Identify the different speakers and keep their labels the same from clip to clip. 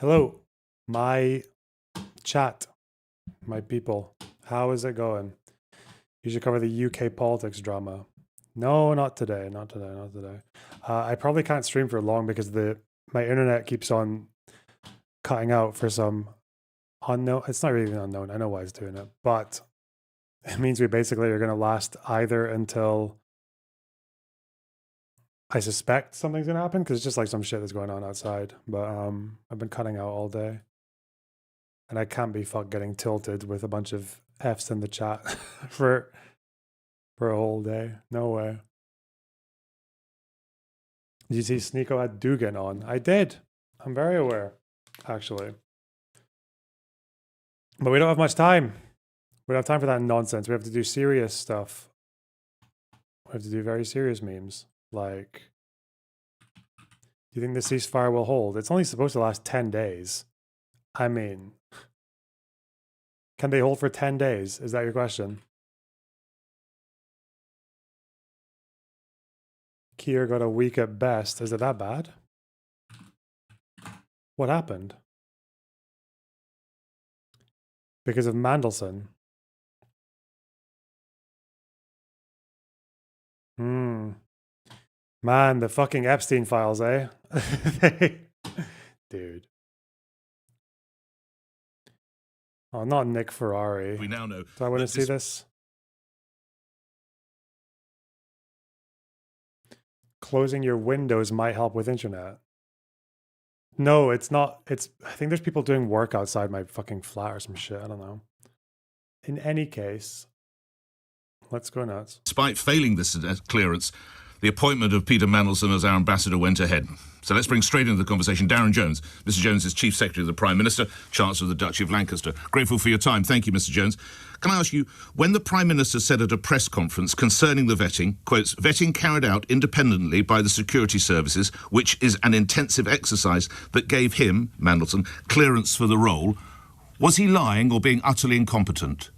Speaker 1: Hello, my chat, my people. How is it going? You should cover the UK politics drama. No, not today. Not today. Not today. I probably can't stream for long because my internet keeps on cutting out for some unknown. It's not really unknown. I know why it's doing it, but it means we basically are going to last either until I suspect something's going to happen because it's just like some shit that's going on outside. But I've been cutting out all day, and I can't be getting tilted with a bunch of Fs in the chat for a whole day. No way. Did you see Sneeko had Dugan on? I did. I'm very aware, actually. But we don't have much time. We don't have time for that nonsense. We have to do serious stuff. We have to do very serious memes. Like, do you think the ceasefire will hold? It's only supposed to last 10 days. I mean, can they hold for 10 days? Is that your question? Kier got a week at best. Is it that bad? What happened? Because of Mandelson. Man, the fucking Epstein files, eh? Dude. Oh, not Nick Ferrari.
Speaker 2: We now know.
Speaker 1: Do I want to see this? Closing your windows might help with internet. No, it's not. I think there's people doing work outside my fucking flat or some shit. I don't know. In any case, let's go nuts.
Speaker 2: Despite failing this clearance, the appointment of Peter Mandelson as our ambassador went ahead. So let's bring straight into the conversation Darren Jones. Mr. Jones is Chief Secretary of the Prime Minister, Chancellor of the Duchy of Lancaster. Grateful for your time. Thank you, Mr. Jones. Can I ask you, when the Prime Minister said at a press conference concerning the vetting, quotes, vetting carried out independently by the security services, which is an intensive exercise that gave him, Mandelson, clearance for the role, was he lying or being utterly incompetent?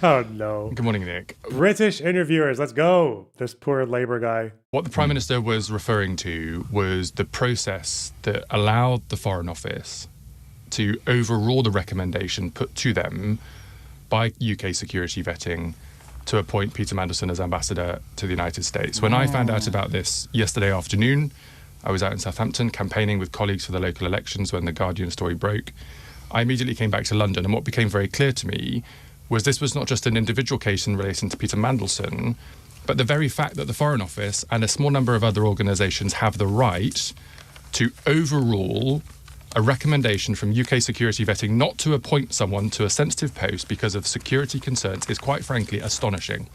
Speaker 1: Oh, no.
Speaker 3: Good morning, Nick.
Speaker 1: British interviewers, let's go. This poor Labour guy.
Speaker 3: What the Prime Minister was referring to was the process that allowed the Foreign Office to overrule the recommendation put to them by UK security vetting to appoint Peter Mandelson as ambassador to the United States. When I found out about this yesterday afternoon, I was out in Southampton campaigning with colleagues for the local elections when the Guardian story broke. I immediately came back to London, and what became very clear to me was this was not just an individual case in relation to Peter Mandelson, but the very fact that the Foreign Office and a small number of other organisations have the right to overrule a recommendation from UK security vetting not to appoint someone to a sensitive post because of security concerns is quite frankly astonishing.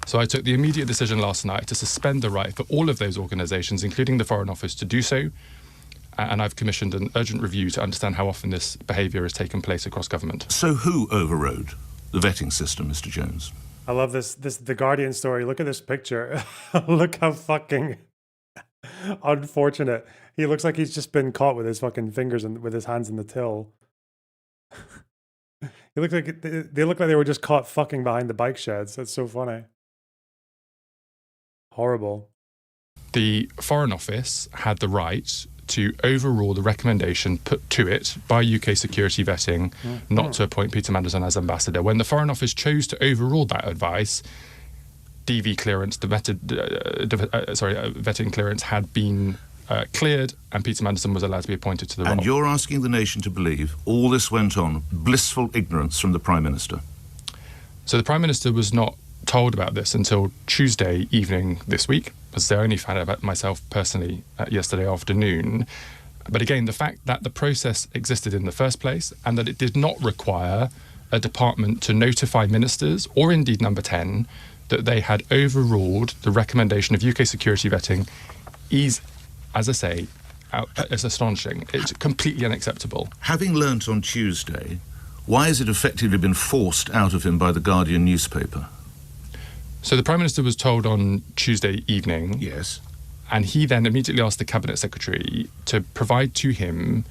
Speaker 3: So I took the immediate decision last night to suspend the right for all of those organisations, including the Foreign Office, to do so. And I've commissioned an urgent review to understand how often this behaviour has taken place across government.
Speaker 2: So who overrode the vetting system, Mr. Jones?
Speaker 1: I love this the Guardian story. Look at this picture. Look how fucking unfortunate. He looks like he's just been caught with his fucking fingers and with his hands in the till. He looks like they look like they were just caught fucking behind the bike sheds. That's so funny. Horrible.
Speaker 3: The Foreign Office had the right to overrule the recommendation put to it by UK security vetting not to appoint Peter Mandelson as ambassador. When the Foreign Office chose to overrule that advice, DV clearance, vetting clearance had been cleared, and Peter Mandelson was allowed to be appointed to the role.
Speaker 2: And you're asking the nation to believe all this went on blissful ignorance from the Prime Minister?
Speaker 3: So the Prime Minister was not told about this until Tuesday evening this week, as I only found out about myself personally yesterday afternoon. But again, the fact that the process existed in the first place and that it did not require a department to notify ministers, or indeed Number 10, that they had overruled the recommendation of UK security vetting is, as I say, it's astonishing. It's completely unacceptable.
Speaker 2: Having learnt on Tuesday, why has it effectively been forced out of him by the Guardian newspaper?
Speaker 3: So the Prime Minister was told on Tuesday evening.
Speaker 2: Yes.
Speaker 3: And he then immediately asked the Cabinet Secretary to provide to him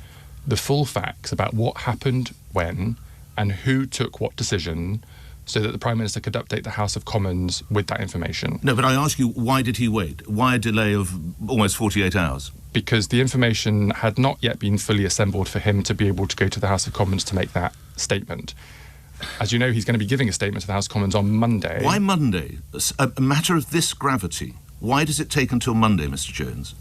Speaker 3: the full facts about what happened when and who took what decision, so that the Prime Minister could update the House of Commons with that information.
Speaker 2: No, but I ask you, why did he wait? Why a delay of almost 48 hours?
Speaker 3: because the information had not yet been fully assembled for him to be able to go to the House of Commons to make that statement. As you know, he's going to be giving a statement to the House of Commons on Monday.
Speaker 2: Why Monday? A matter of this gravity. Why does it take until Monday, Mr. Jones?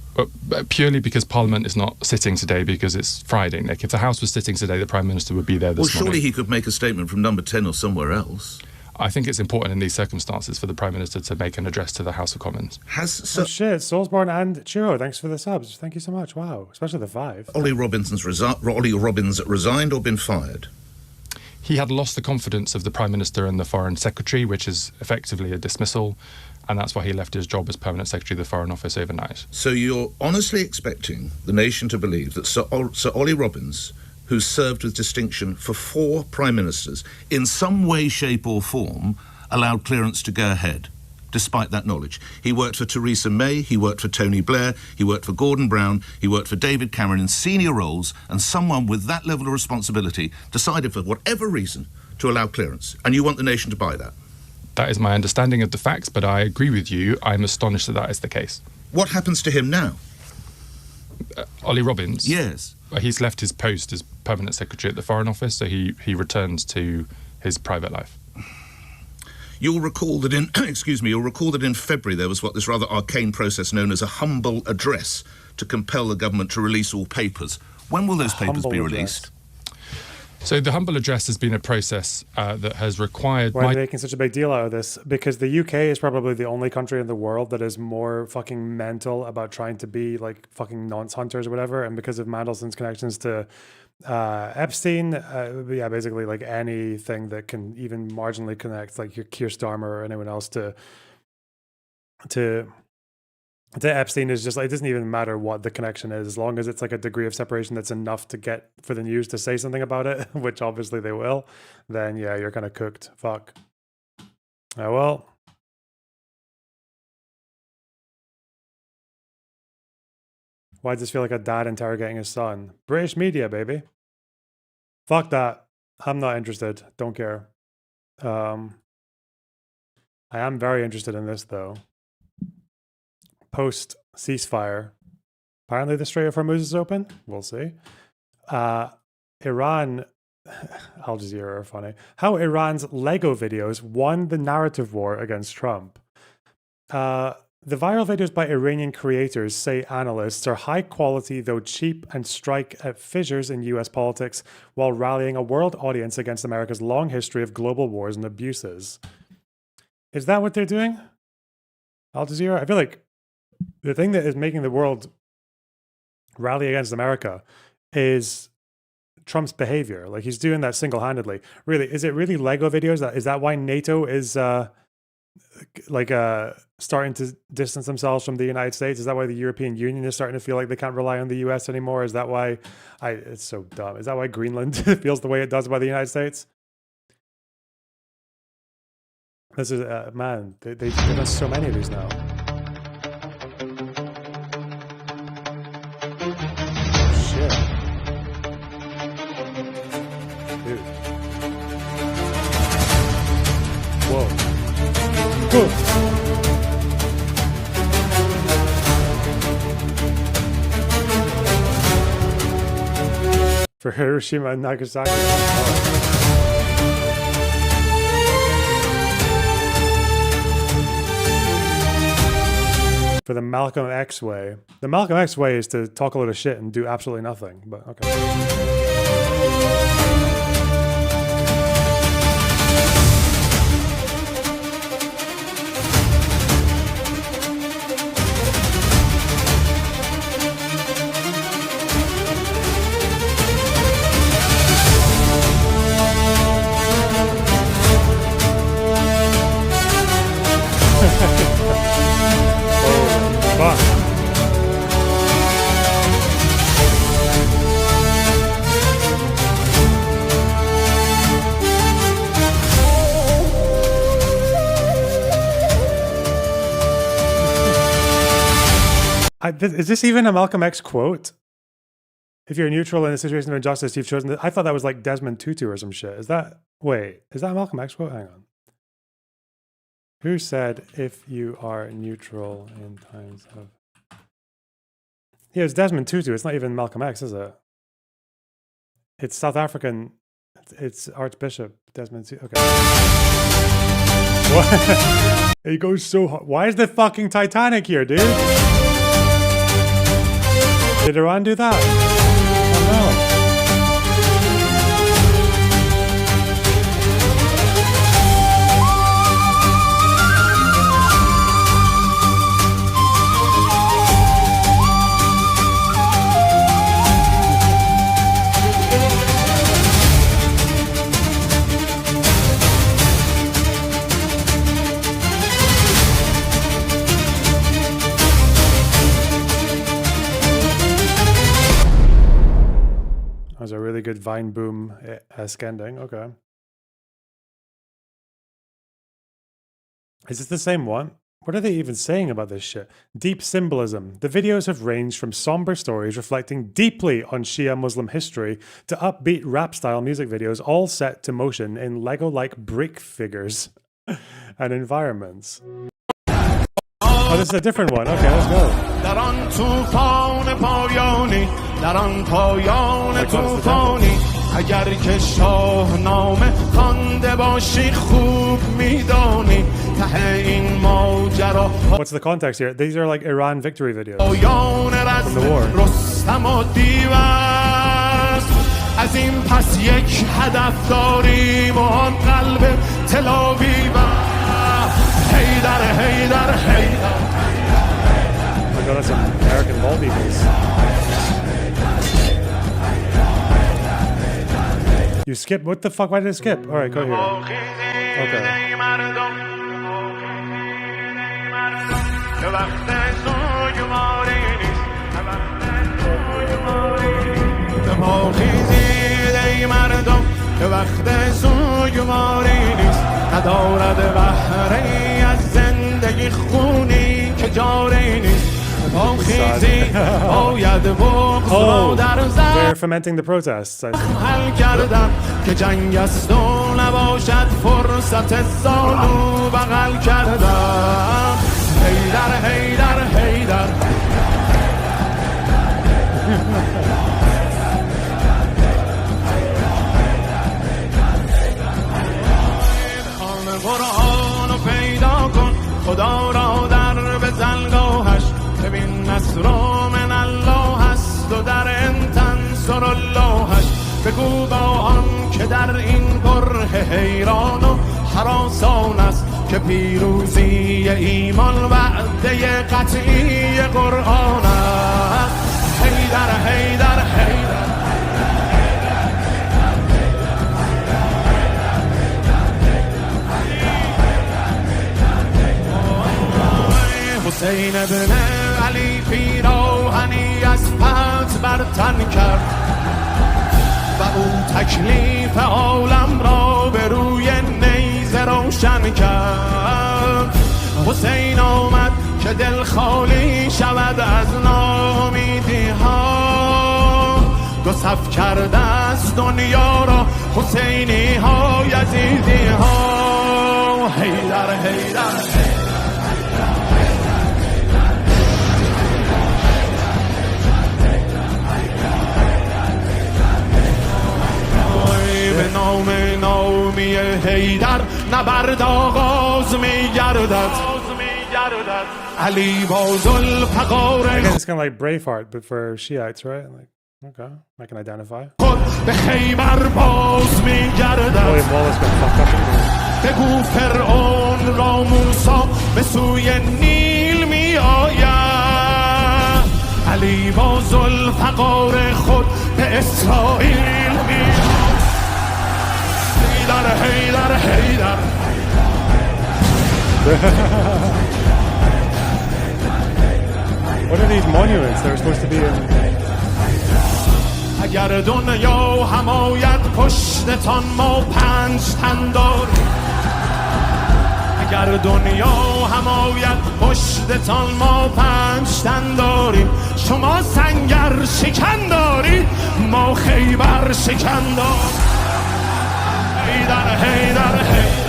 Speaker 3: Purely because Parliament is not sitting today because it's Friday, Nick. If the House was sitting today, the Prime Minister would be there this morning.
Speaker 2: Well, surely he could make a statement from number 10 or somewhere else.
Speaker 3: I think it's important in these circumstances for the Prime Minister to make an address to the House of Commons.
Speaker 1: Oh shit, Soulsborne and Chiro, thanks for the subs. Thank you so much. Wow, especially the 5.
Speaker 2: Ollie Robbins resigned or been fired?
Speaker 3: He had lost the confidence of the Prime Minister and the Foreign Secretary, which is effectively a dismissal, and that's why he left his job as Permanent Secretary of the Foreign Office overnight.
Speaker 2: So you're honestly expecting the nation to believe that Sir Ollie Robbins, who served with distinction for 4 Prime Ministers, in some way, shape or form, allowed clearance to go ahead, despite that knowledge? He worked for Theresa May, he worked for Tony Blair, he worked for Gordon Brown, he worked for David Cameron in senior roles, and someone with that level of responsibility decided for whatever reason to allow clearance. And you want the nation to buy that?
Speaker 3: That is my understanding of the facts, but I agree with you. I'm astonished that that is the case.
Speaker 2: What happens to him now?
Speaker 3: Ollie Robbins?
Speaker 2: Yes.
Speaker 3: He's left his post as Permanent Secretary at the Foreign Office, so he returns to his private life.
Speaker 2: You'll recall that in in February there was this rather arcane process known as a humble address to compel the government to release all papers. When will those papers be released?
Speaker 3: So the humble address has been a process that has required...
Speaker 1: Why are they making such a big deal out of this? Because the UK is probably the only country in the world that is more fucking mental about trying to be like fucking nonce hunters or whatever. And because of Mandelson's connections to Epstein, basically like anything that can even marginally connect like your Keir Starmer or anyone else to Epstein is just like, it doesn't even matter what the connection is, as long as it's like a degree of separation that's enough to get for the news to say something about it, which obviously they will, then yeah, you're kind of cooked. Fuck. Oh well. Why does this feel like a dad interrogating his son? British media, baby. Fuck that. I'm not interested. Don't care. I am very interested in this though. Post ceasefire, apparently the Strait of Hormuz is open. We'll see. Iran, Al Jazeera are funny. How Iran's Lego videos won the narrative war against Trump. The viral videos by Iranian creators, say analysts, are high quality though cheap and strike at fissures in US politics while rallying a world audience against America's long history of global wars and abuses. Is that what they're doing? Al Jazeera? I feel like the thing that is making the world rally against America is Trump's behavior. Like he's doing that single-handedly. Really, is it really Lego videos? Is that why NATO is starting to distance themselves from the United States? Is that why the European Union is starting to feel like they can't rely on the US anymore? Is that why it's so dumb? Is that why Greenland feels the way it does by the United States? This is man, they've done so many of these now. Shit. Dude. Whoa. Whoa. For Hiroshima and Nagasaki. For the Malcolm X way. The Malcolm X way is to talk a lot of shit and do absolutely nothing, but okay. Is this even a Malcolm X quote? If you're neutral in a situation of injustice, you've chosen... I thought that was like Desmond Tutu or some shit. Is that... Wait, is that a Malcolm X quote? Hang on. Who said, if you are neutral in times of... Yeah, it's Desmond Tutu. It's not even Malcolm X, is it? It's South African. It's Archbishop Desmond Tutu. Okay. What? It goes so hard. Why is the fucking Titanic here, dude? Did Iran do that? Oh no. That was a really good Vine boom-esque ending. Okay. Is this the same one? What are they even saying about this shit? Deep symbolism. The videos have ranged from somber stories reflecting deeply on Shia Muslim history to upbeat rap-style music videos, all set to motion in Lego-like brick figures and environments. Oh, this is a different one. Okay, let's go.
Speaker 4: در آن طوفان پایانی در آن پایان طوفانی اگر که شاهنامه خوانده باشی خوب میدانی ته این ماجرا
Speaker 1: What's the context here? These are like Iran victory videos
Speaker 4: پایان
Speaker 1: from the war.
Speaker 4: رستم و دیوست از این پس یک هدف داریم و آن قلب تلاویب هیدر هیدر هیدر
Speaker 1: Oh my god, that's some American ball beatles. You skip? What the fuck? Why did it skip? Alright, go here. Okay. Oh, they're fomenting the protests. I
Speaker 4: خدا را در به زلگاهش ببین نصر من الله هست و در انتنصر اللهش بگو با آن که در این بره حیران و هراسان است که پیروزی ایمان وعده قطعی قرآن است حیدر حیدر حیدر حسین ابن علی پیراهنی از پت برتن کرد و او تکلیف عالم را به روی نیزه روشن کرد حسین آمد که دل خالی شود از ناامیدی ها دو صف کرده است دنیا را حسینی ها یزیدی ها حیدر حیدر به نام نامی حیدر نبرد آغاز می گردد علی با ذوالفقار
Speaker 1: guess it's kind of like Braveheart, but for Shiites, right? Like, okay, I can identify.
Speaker 4: خود به خیبر باز می گردد
Speaker 1: William Wallace got fucked up in
Speaker 4: بگو فرعون را موسی به سوی نیل می آید علی با ذوالفقار خود به اسرائیل می حیدر حیدر حیدر
Speaker 1: What are these monuments that are supposed to be in?
Speaker 4: اگر دنیا هم آید پشتتان ما 5 تن داریم اگر دنیا هم آید پشتتان ما 5 تن داریم شما سنگر شکن دارید ما خیبر شکن داریم حیدر حیدر حیدر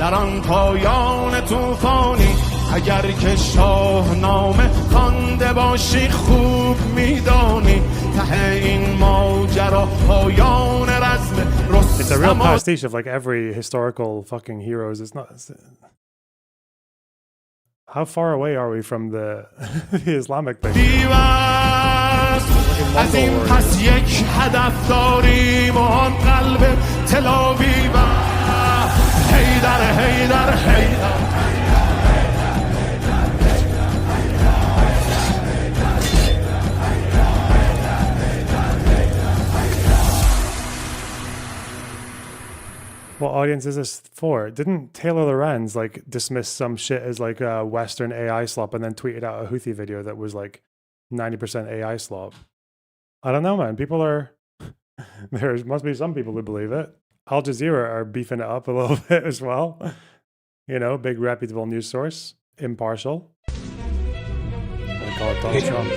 Speaker 4: در آن پایان طوفانی اگر که شاهنامه خوانده باشی خوب میدانی ته این ماجرا پایان رزم
Speaker 1: It's a real
Speaker 4: رستم
Speaker 1: pastiche of like every historical fucking heroes. It's not. How far away are we from the Islamic thing?
Speaker 4: از این پس یک هدف داریم و آن قلب تلاویو حیدر حیدر حیدر
Speaker 1: What audience is this for? Didn't Taylor Lorenz like dismiss some shit as like a Western AI slop and then tweeted out a Houthi video that was like 90% AI slop? I don't know, man. People are there must be some people who believe it. Al Jazeera are beefing it up a little bit as well. You know, big reputable news source, impartial. I call it Donald Trump.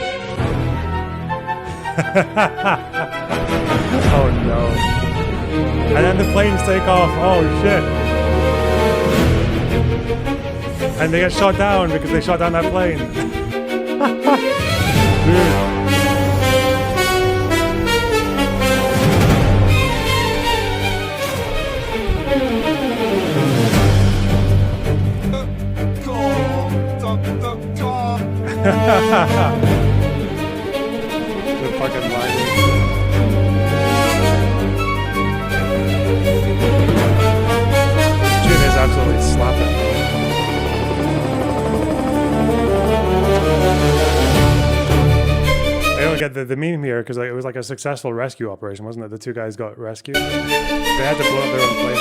Speaker 1: Oh no. And then the planes take off. Oh shit. And they get shot down because they shot down that plane. Dude. The fucking line. Tune is absolutely slapping. I don't get the meme here because like, it was like a successful rescue operation, wasn't it? The two guys got rescued. They had to blow up their own plane.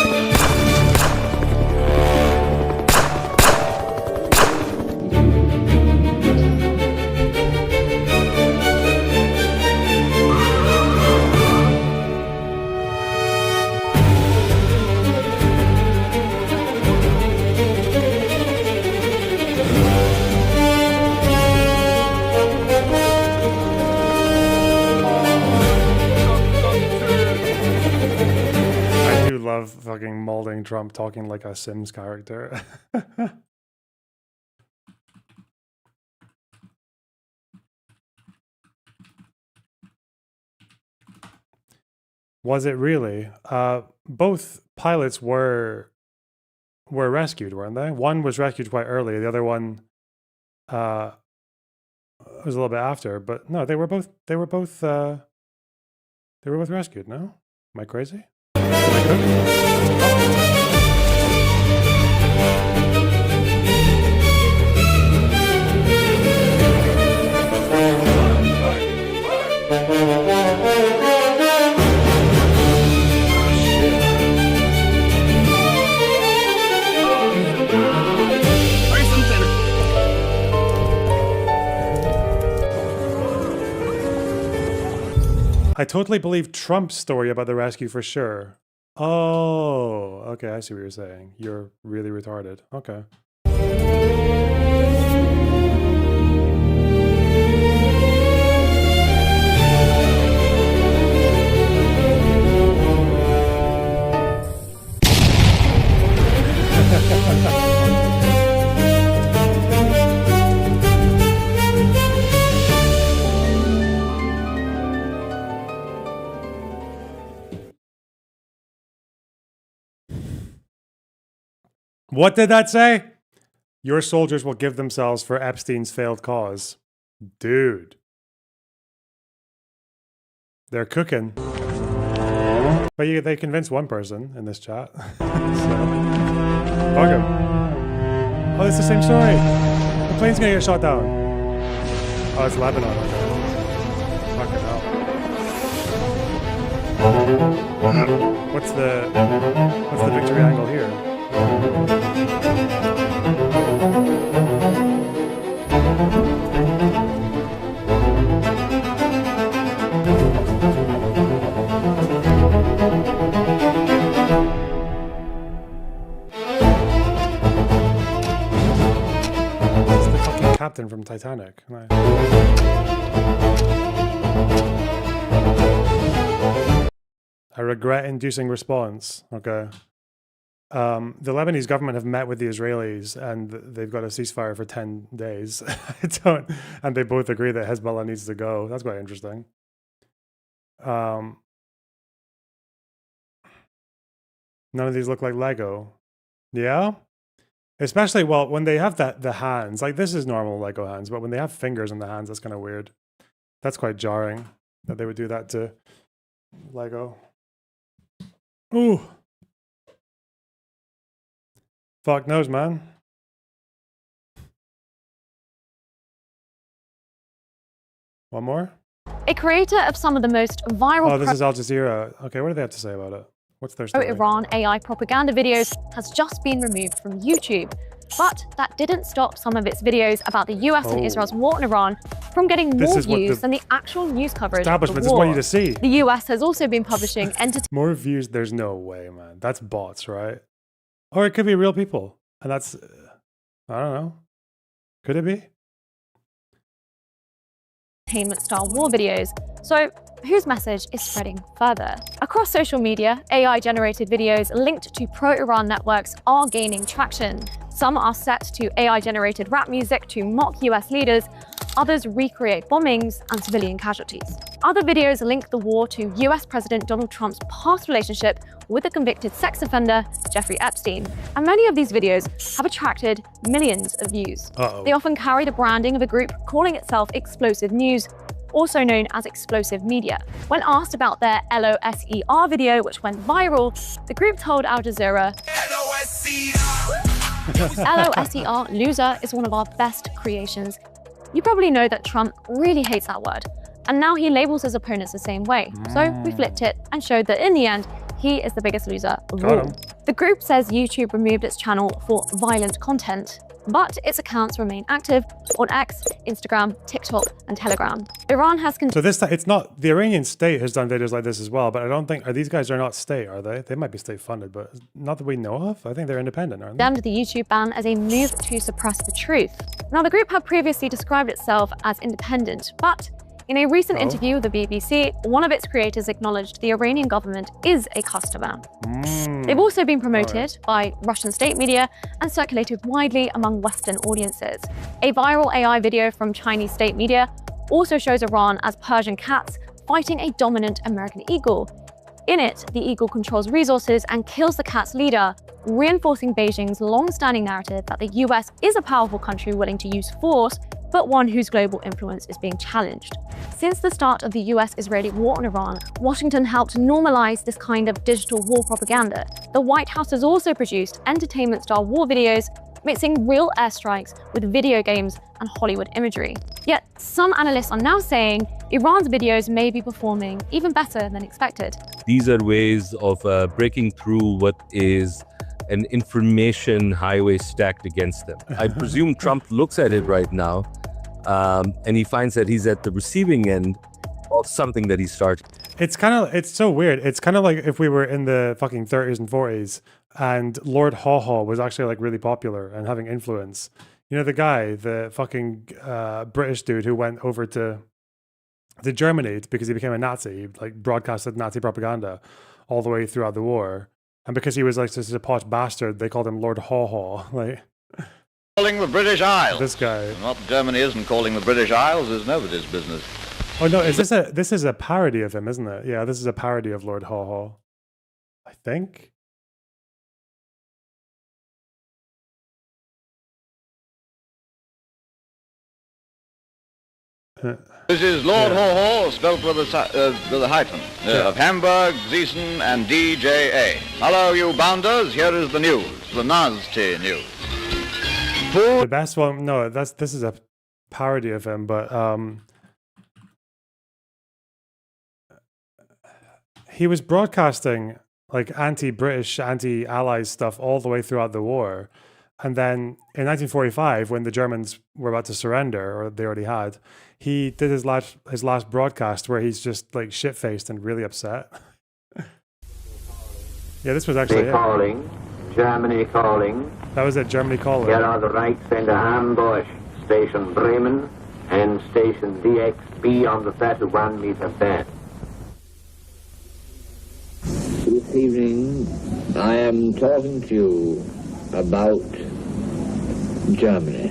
Speaker 1: Love fucking molding Trump talking like a Sims character. Was it really? Both pilots were rescued, weren't they? One was rescued quite early. The other one was a little bit after. But no, they were both rescued. No, am I crazy? I totally believe Trump's story about the rescue for sure. Oh, okay, I see what you're saying. You're really retarded. Okay. What did that say? Your soldiers will give themselves for Epstein's failed cause. Dude. They're cooking. But they convinced one person in this chat. So, fuck him. Oh, it's the same story. The plane's gonna get shot down. Oh, it's Lebanon. Okay. Fucking hell. What's the victory angle here? It's the fucking captain from Titanic. Nice. A regret-inducing response. Okay. The Lebanese government have met with the Israelis and they've got a ceasefire for 10 days. And they both agree that Hezbollah needs to go. That's quite interesting. None of these look like Lego. Yeah? Especially, well, when they have the hands, like this is normal Lego hands, but when they have fingers in the hands, that's kind of weird. That's quite jarring that they would do that to Lego. Ooh. Fuck knows, man. One more?
Speaker 5: A creator of some of the most viral
Speaker 1: Oh, this is Al Jazeera. Okay, what do they have to say about it? What's their story?
Speaker 5: pro-Iran AI propaganda videos has just been removed from YouTube. But that didn't stop some of its videos about the US and Israel's war in Iran from getting more views than the actual news coverage of the
Speaker 1: establishments
Speaker 5: war.
Speaker 1: want you to see.
Speaker 5: The US has also been publishing
Speaker 1: More views? There's no way, man. That's bots, right? Or it could be real people. And that's, I don't know. Could it be?
Speaker 5: entertainment-style war videos. So whose message is spreading further? Across social media, AI-generated videos linked to pro-Iran networks are gaining traction. Some are set to AI-generated rap music to mock US leaders. Others recreate bombings and civilian casualties. Other videos link the war to US President Donald Trump's past relationship with the convicted sex offender, Jeffrey Epstein. And many of these videos have attracted millions of views. They often carry the branding of a group calling itself Explosive News, also known as Explosive Media. When asked about their LOSER video, which went viral, the group told Al Jazeera, LOSER, loser, is one of our best creations. You probably know that Trump really hates that word, and now he labels his opponents the same way. So we flipped it and showed that in the end, he is the biggest loser of all. The group says YouTube removed its channel for violent content, but its accounts remain active on X, Instagram, TikTok, and Telegram. Iran has
Speaker 1: So this, it's not, the Iranian state has done videos like this as well, but I don't think, these guys are not state, are they? They might be state funded, but not that we know of. I think they're independent, aren't they?
Speaker 5: condemned the YouTube ban as a move to suppress the truth. Now, the group had previously described itself as independent, but in a recent interview with the BBC, one of its creators acknowledged the Iranian government is a customer. They've also been promoted by Russian state media and circulated widely among Western audiences. A viral AI video from Chinese state media also shows Iran as Persian cats fighting a dominant American eagle. In it, the eagle controls resources and kills the cat's leader, reinforcing Beijing's long-standing narrative that the US is a powerful country willing to use force, but one whose global influence is being challenged. Since the start of the US-Israeli war on Iran, Washington helped normalize this kind of digital war propaganda. The White House has also produced entertainment-style war videos, mixing real airstrikes with video games and Hollywood imagery. Yet, some analysts are now saying Iran's videos may be performing even better than expected.
Speaker 6: These are ways of breaking through what is an information highway stacked against them. I presume Trump looks at it right now, and he finds that he's at the receiving end of something that he started.
Speaker 1: It's so weird. It's kind of like if we were in the fucking 30s and 40s and Lord Haw Haw was actually like really popular and having influence. You know, the guy, the fucking British dude who went over to Germany because he became a Nazi, he, like broadcasted Nazi propaganda all the way throughout the war. And because he was like such a posh bastard, they called him Lord Haw Haw. Like,
Speaker 7: calling the British Isles.
Speaker 1: This guy.
Speaker 7: What Germany isn't calling the British Isles is nobody's business.
Speaker 1: Oh no, this is a parody of him, isn't it? Yeah, this is a parody of Lord Haw Haw. I think.
Speaker 7: This is Lord Haw Haw, spelt with a hyphen, of Hamburg, Gießen, and DJA. Hello, you bounders. Here is the news, the nasty news.
Speaker 1: The best one, no, this is a parody of him, but he was broadcasting like anti-British, anti-Allies stuff all the way throughout the war. And then in 1945, when the Germans were about to surrender, or they already had, he did his last broadcast where he's just like shit-faced and really upset. Yeah, this was actually
Speaker 8: calling. Germany calling.
Speaker 1: That was it, Germany calling.
Speaker 8: Here are the Reichsender ambush. Station Bremen and Station DXB on the 31-meter band.
Speaker 9: Receiving
Speaker 8: I am talking to you about Germany.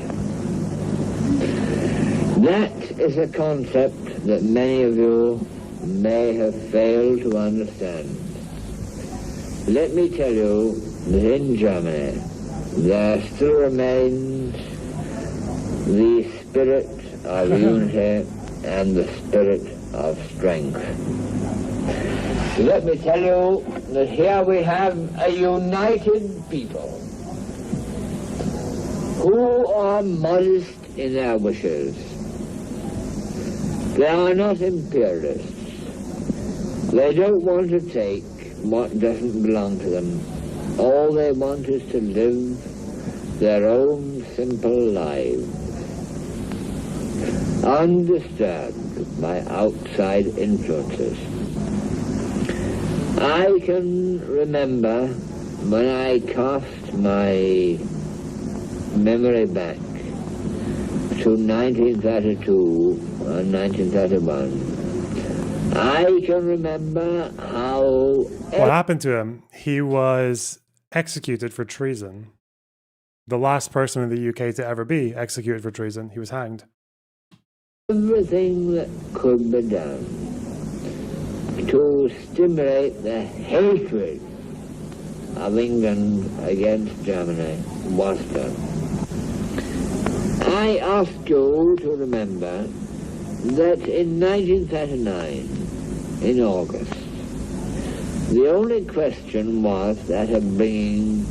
Speaker 8: That is a concept that many of you may have failed to understand. Let me tell you that in Germany there still remains the spirit of unity and the spirit of strength. Let me tell you that here we have a united people who are modest in their wishes. They are not imperialists. They don't want to take what doesn't belong to them. All they want is to live their own simple lives, undisturbed by outside influences. I can remember when I cast my memory back to 1932 and 1931. I can remember how...
Speaker 1: What happened to him? He was executed for treason. The last person in the UK to ever be executed for treason. He was hanged.
Speaker 8: Everything that could be done to stimulate the hatred of England against Germany was done. I ask you to remember that in 1939, in August, the only question was that of bringing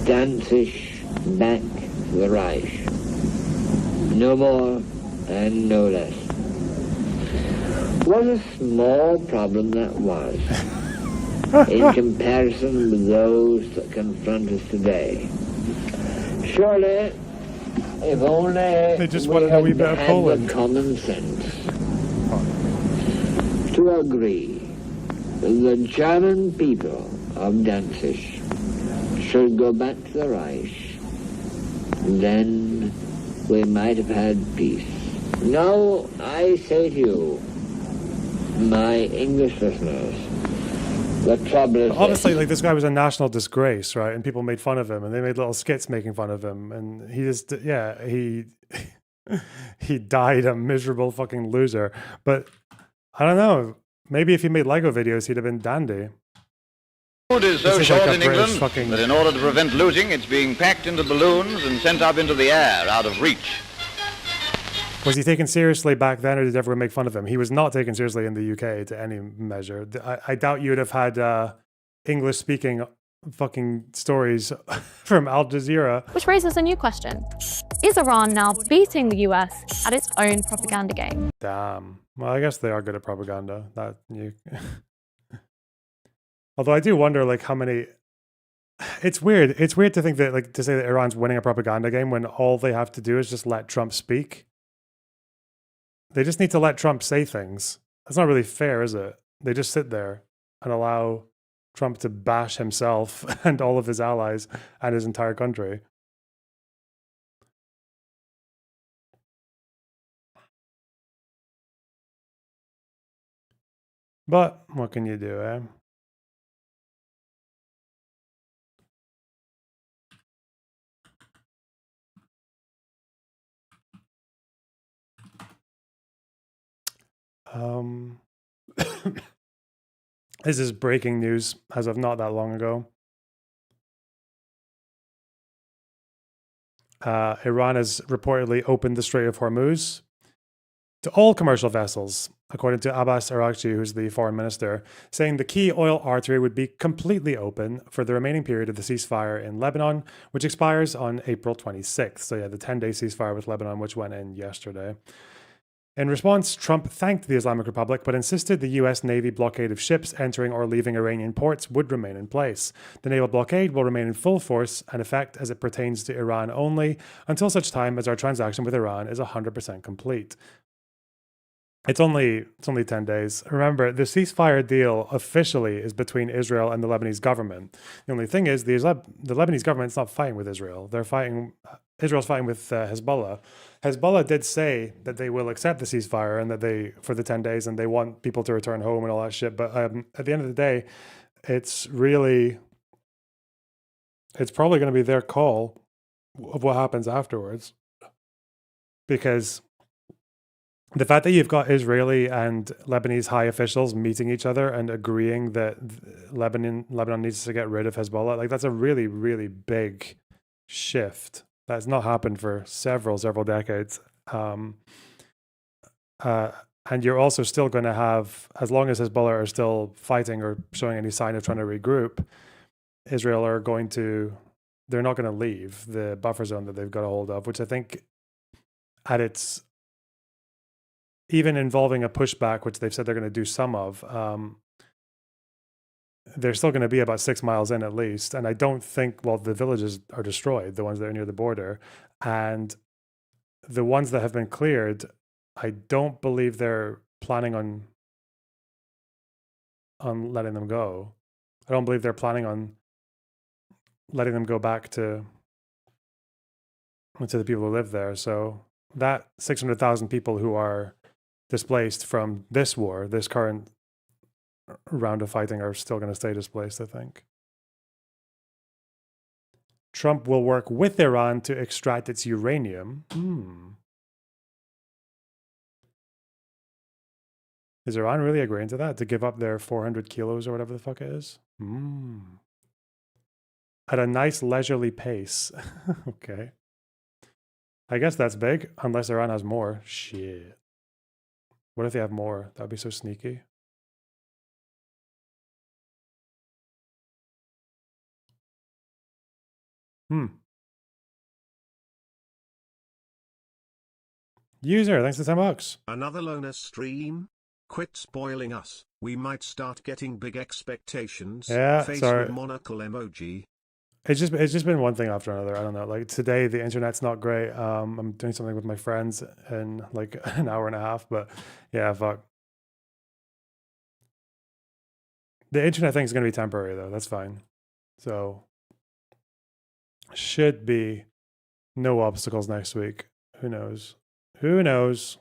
Speaker 8: Danzig back to the Reich. No more and no less. What a small problem that was in comparison with those that confront us today. Surely, if only
Speaker 1: They just wanted a wee bit of
Speaker 8: had
Speaker 1: Poland.
Speaker 8: the common sense to agree that the German people of Danzig should go back to the Reich, then we might have had peace. Now I say to you, my English listeners, the trouble is
Speaker 1: Obviously, like, this guy was a national disgrace, right? And people made fun of him, and they made little skits making fun of him. And he just, yeah, he he died a miserable fucking loser. But I don't know. Maybe if he made Lego videos, he'd have been dandy.
Speaker 7: Food is so
Speaker 1: This is
Speaker 7: short
Speaker 1: like a
Speaker 7: in
Speaker 1: British
Speaker 7: England
Speaker 1: fucking-
Speaker 7: that in order to prevent losing, it's being packed into balloons and sent up into the air out of reach.
Speaker 1: Was he taken seriously back then, or did everyone make fun of him? He was not taken seriously in the UK to any measure. I doubt you'd have had English-speaking fucking stories from Al Jazeera.
Speaker 5: Which raises a new question. Is Iran now beating the US at its own propaganda game?
Speaker 1: Damn. Well, I guess they are good at propaganda. That you. Although I do wonder, like, how many. It's weird. It's weird to think that, like, to say that Iran's winning a propaganda game when all they have to do is just let Trump speak. They just need to let Trump say things. That's not really fair, is it? They just sit there and allow Trump to bash himself and all of his allies and his entire country. But what can you do, eh? This is breaking news as of not that long ago. Iran has reportedly opened the Strait of Hormuz to all commercial vessels, according to Abbas Araghchi, who's the foreign minister, saying the key oil artery would be completely open for the remaining period of the ceasefire in Lebanon, which expires on April 26th. So yeah, the 10-day ceasefire with Lebanon, which went in yesterday. In response, Trump thanked the Islamic Republic, but insisted the U.S. Navy blockade of ships entering or leaving Iranian ports would remain in place. The naval blockade will remain in full force and effect as it pertains to Iran only, until such time as our transaction with Iran is 100% complete. It's only 10 days. Remember, the ceasefire deal officially is between Israel and the Lebanese government. The only thing is, the Lebanese government's not fighting with Israel. Israel's fighting with Hezbollah. Hezbollah did say that they will accept the ceasefire and that for the 10 days, and they want people to return home and all that shit. But at the end of the day, it's probably going to be their call of what happens afterwards, because the fact that you've got Israeli and Lebanese high officials meeting each other and agreeing that Lebanon needs to get rid of Hezbollah, like that's a really, really big shift. That's not happened for several decades. And you're also still going to have, as long as Hezbollah are still fighting or showing any sign of trying to regroup, Israel they're not going to leave the buffer zone that they've got a hold of, which I think at its, even involving a pushback, which they've said they're going to do some of, they're still going to be about 6 miles in at least. And I don't think, well, the villages are destroyed, the ones that are near the border. And the ones that have been cleared, I don't believe they're planning on letting them go. I don't believe they're planning on letting them go back to the people who live there. So that 600,000 people who are displaced from this war, this current round of fighting, are still going to stay displaced, I think. Trump will work with Iran to extract its uranium. Is Iran really agreeing to that? To give up their 400 kilos or whatever the fuck it is? At a nice leisurely pace. Okay. I guess that's big, unless Iran has more. Shit. What if they have more? That would be so sneaky. User, thanks for 10 bucks.
Speaker 9: Another loner stream? Quit spoiling us. We might start getting big expectations.
Speaker 1: Yeah,
Speaker 9: Face
Speaker 1: sorry.
Speaker 9: with monocle emoji.
Speaker 1: It's just been one thing after another. I don't know. Like today, the internet's not great. I'm doing something with my friends in like an hour and a half, but yeah, fuck. The internet thing is going to be temporary though. That's fine. So should be no obstacles next week. Who knows? Who knows?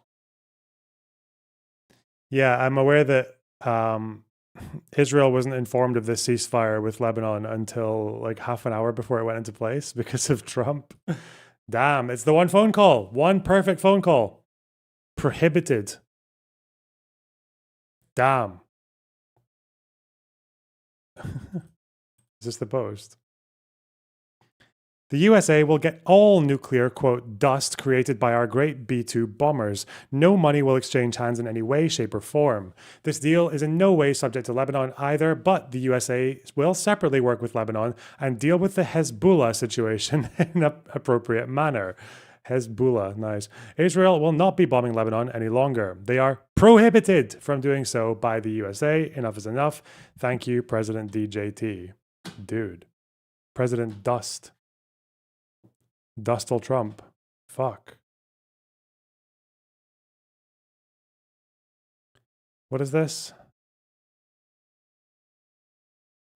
Speaker 1: Yeah, I'm aware that Israel wasn't informed of this ceasefire with Lebanon until like half an hour before it went into place because of Trump. Damn, it's the one phone call. One perfect phone call. Prohibited. Damn. Is this the post? The USA will get all nuclear, quote, dust created by our great B-2 bombers. No money will exchange hands in any way, shape, or form. This deal is in no way subject to Lebanon either, but the USA will separately work with Lebanon and deal with the Hezbollah situation in an appropriate manner. Hezbollah, nice. Israel will not be bombing Lebanon any longer. They are prohibited from doing so by the USA. Enough is enough. Thank you, President DJT. Dude. President Dust. Dustful Trump. Fuck. What is this?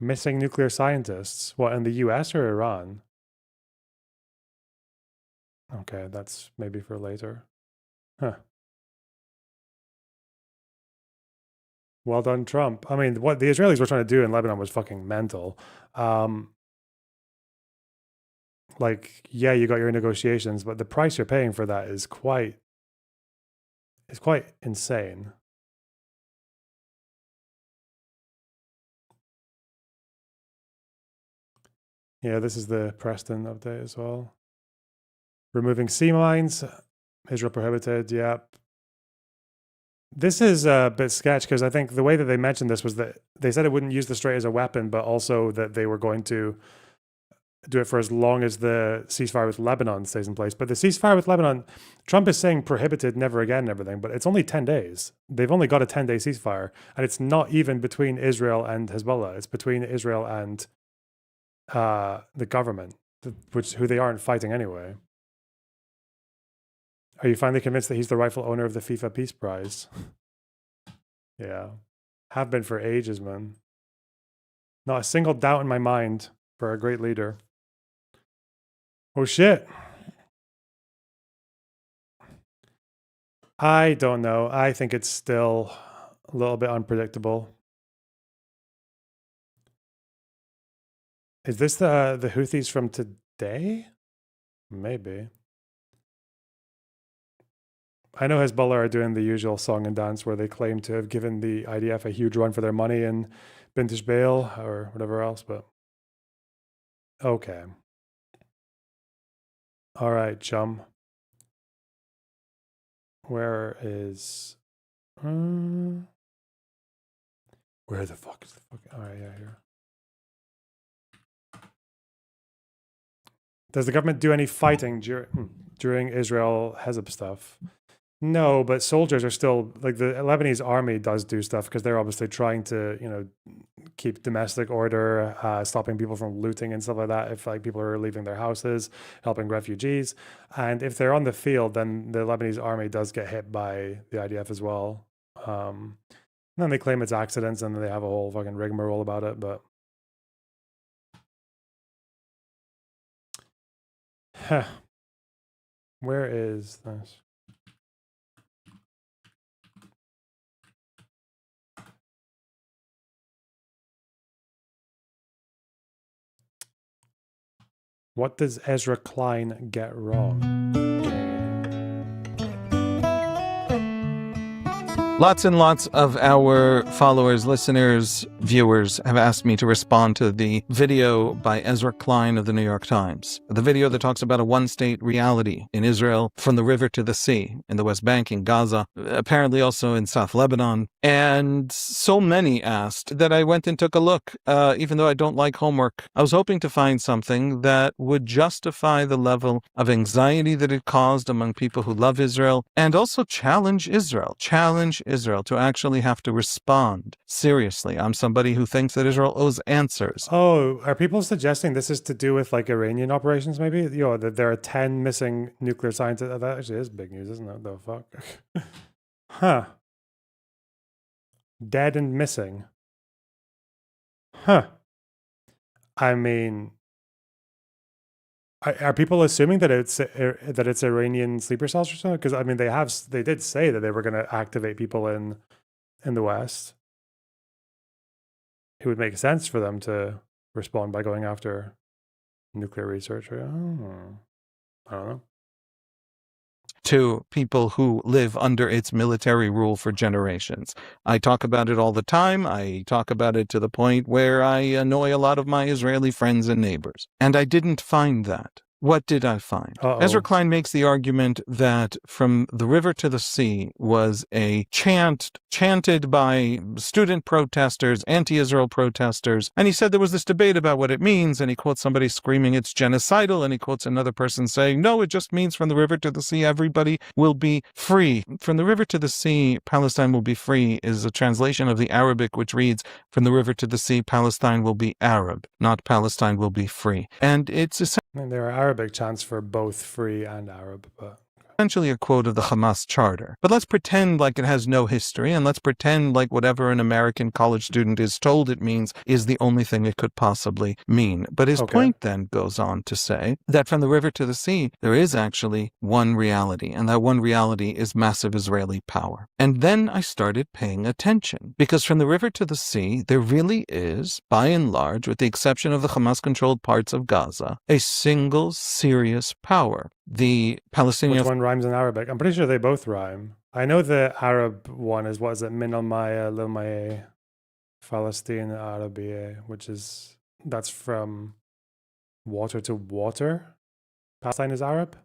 Speaker 1: Missing nuclear scientists. What, in the US or Iran? Okay, that's maybe for later. Huh. Well done, Trump. I mean, what the Israelis were trying to do in Lebanon was fucking mental. Like, yeah, you got your negotiations, but the price you're paying for that is quite insane. Yeah, this is the Preston update as well. Removing sea mines, Israel prohibited, yep. This is a bit sketch because I think the way that they mentioned this was that they said it wouldn't use the strait as a weapon, but also that they were going to do it for as long as the ceasefire with Lebanon stays in place. But the ceasefire with Lebanon, Trump is saying prohibited, never again and everything, but it's only 10 days. They've only got a 10-day ceasefire, and it's not even between Israel and Hezbollah. It's between Israel and the government, who they aren't fighting anyway. Are you finally convinced that he's the rightful owner of the FIFA Peace Prize? Yeah. Have been for ages, man. Not a single doubt in my mind for a great leader. Oh, shit. I don't know. I think it's still a little bit unpredictable. Is this the Houthis from today? Maybe. I know Hezbollah are doing the usual song and dance where they claim to have given the IDF a huge run for their money in Bint Jbeil or whatever else, but okay. All right, chum. Where is... where the fuck is the fuck? All right, yeah, here. Does the government do any fighting during Israel Hezbollah stuff? No, but soldiers are still, like, the Lebanese army does do stuff because they're obviously trying to, you know, keep domestic order, stopping people from looting and stuff like that. If like people are leaving their houses, helping refugees, and if they're on the field, then the Lebanese army does get hit by the IDF as well. And then they claim it's accidents, and then they have a whole fucking rigmarole about it. But where is this? What does Ezra Klein get wrong?
Speaker 10: Lots and lots of our followers, listeners, viewers have asked me to respond to the video by Ezra Klein of the New York Times. The video that talks about a one-state reality in Israel from the river to the sea, in the West Bank, in Gaza, apparently also in South Lebanon. And so many asked that I went and took a look, even though I don't like homework. I was hoping to find something that would justify the level of anxiety that it caused among people who love Israel, and also challenge Israel to actually have to respond seriously. I'm somebody who thinks that Israel owes answers.
Speaker 1: Oh, are people suggesting this is to do with like Iranian operations maybe? You know, that there are 10 missing nuclear scientists. That actually is big news, isn't it? The fuck? Huh. Dead and missing. Huh. I mean, are people assuming that it's Iranian sleeper cells or something? Because I mean, they did say that they were going to activate people in the West. It would make sense for them to respond by going after nuclear research. I don't know.
Speaker 10: To people who live under its military rule for generations. I talk about it all the time. I talk about it to the point where I annoy a lot of my Israeli friends and neighbors. And I didn't find that. What did I find? Ezra Klein makes the argument that from the river to the sea was a chanted by student protesters, anti-Israel protesters. And he said there was this debate about what it means. And he quotes somebody screaming it's genocidal. And he quotes another person saying, no, it just means from the river to the sea, everybody will be free. From the river to the sea, Palestine will be free is a translation of the Arabic, which reads, from the river to the sea, Palestine will be Arab, not Palestine will be free. And it's essentially...
Speaker 1: I mean, there are Arabic chants for both free and Arab, but...
Speaker 10: essentially a quote of the Hamas charter. But let's pretend like it has no history, and let's pretend like whatever an American college student is told it means is the only thing it could possibly mean. But his point then goes on to say that from the river to the sea, there is actually one reality, and that one reality is massive Israeli power. And then I started paying attention, because from the river to the sea, there really is, by and large, with the exception of the Hamas-controlled parts of Gaza, a single serious power. The Palestinian...
Speaker 1: Which one rhymes in Arabic? I'm pretty sure they both rhyme. I know the Arab one is, what is it? Min al-Maya, lil-Maya, Palestine, Arabiya, that's from water to water. Palestine is Arab,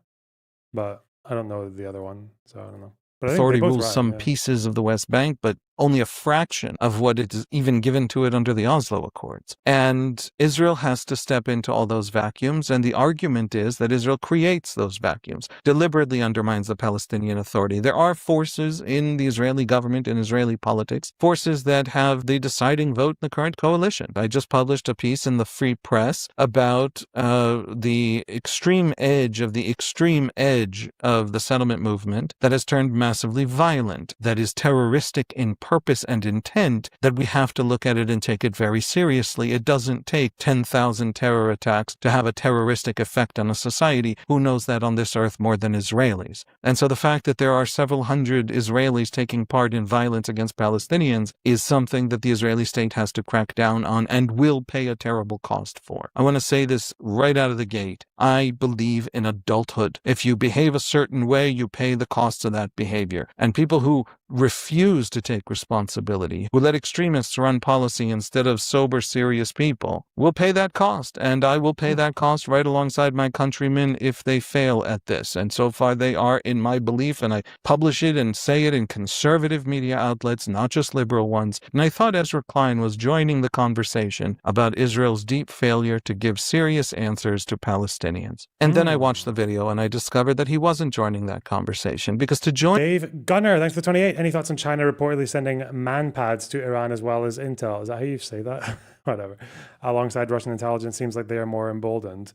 Speaker 1: but I don't know the other one, so I don't know. But
Speaker 10: authority rules some pieces of the West Bank, but only a fraction of what is even given to it under the Oslo Accords. And Israel has to step into all those vacuums, and the argument is that Israel creates those vacuums, deliberately undermines the Palestinian Authority. There are forces in the Israeli government and Israeli politics, forces that have the deciding vote in the current coalition. I just published a piece in the Free Press about the extreme edge of the settlement movement that has turned massively violent, that is terroristic in purpose and intent that we have to look at it and take it very seriously. It doesn't take 10,000 terror attacks to have a terroristic effect on a society. Who knows that on this earth more than Israelis? And so the fact that there are several hundred Israelis taking part in violence against Palestinians is something that the Israeli state has to crack down on and will pay a terrible cost for. I want to say this right out of the gate. I believe in adulthood. If you behave a certain way, you pay the costs of that behavior. And people who refuse to take responsibility, who let extremists run policy instead of sober, serious people, will pay that cost. And I will pay that cost right alongside my countrymen if they fail at this. And so far they are, in my belief, and I publish it and say it in conservative media outlets, not just liberal ones. And I thought Ezra Klein was joining the conversation about Israel's deep failure to give serious answers to Palestinians. And then I watched the video and I discovered that he wasn't joining that conversation, because to join...
Speaker 1: Dave Gunner, thanks for the 28. Any thoughts on China reportedly sending man-pads to Iran as well as intel? Is that how you say that? Whatever. Alongside Russian intelligence, seems like they are more emboldened.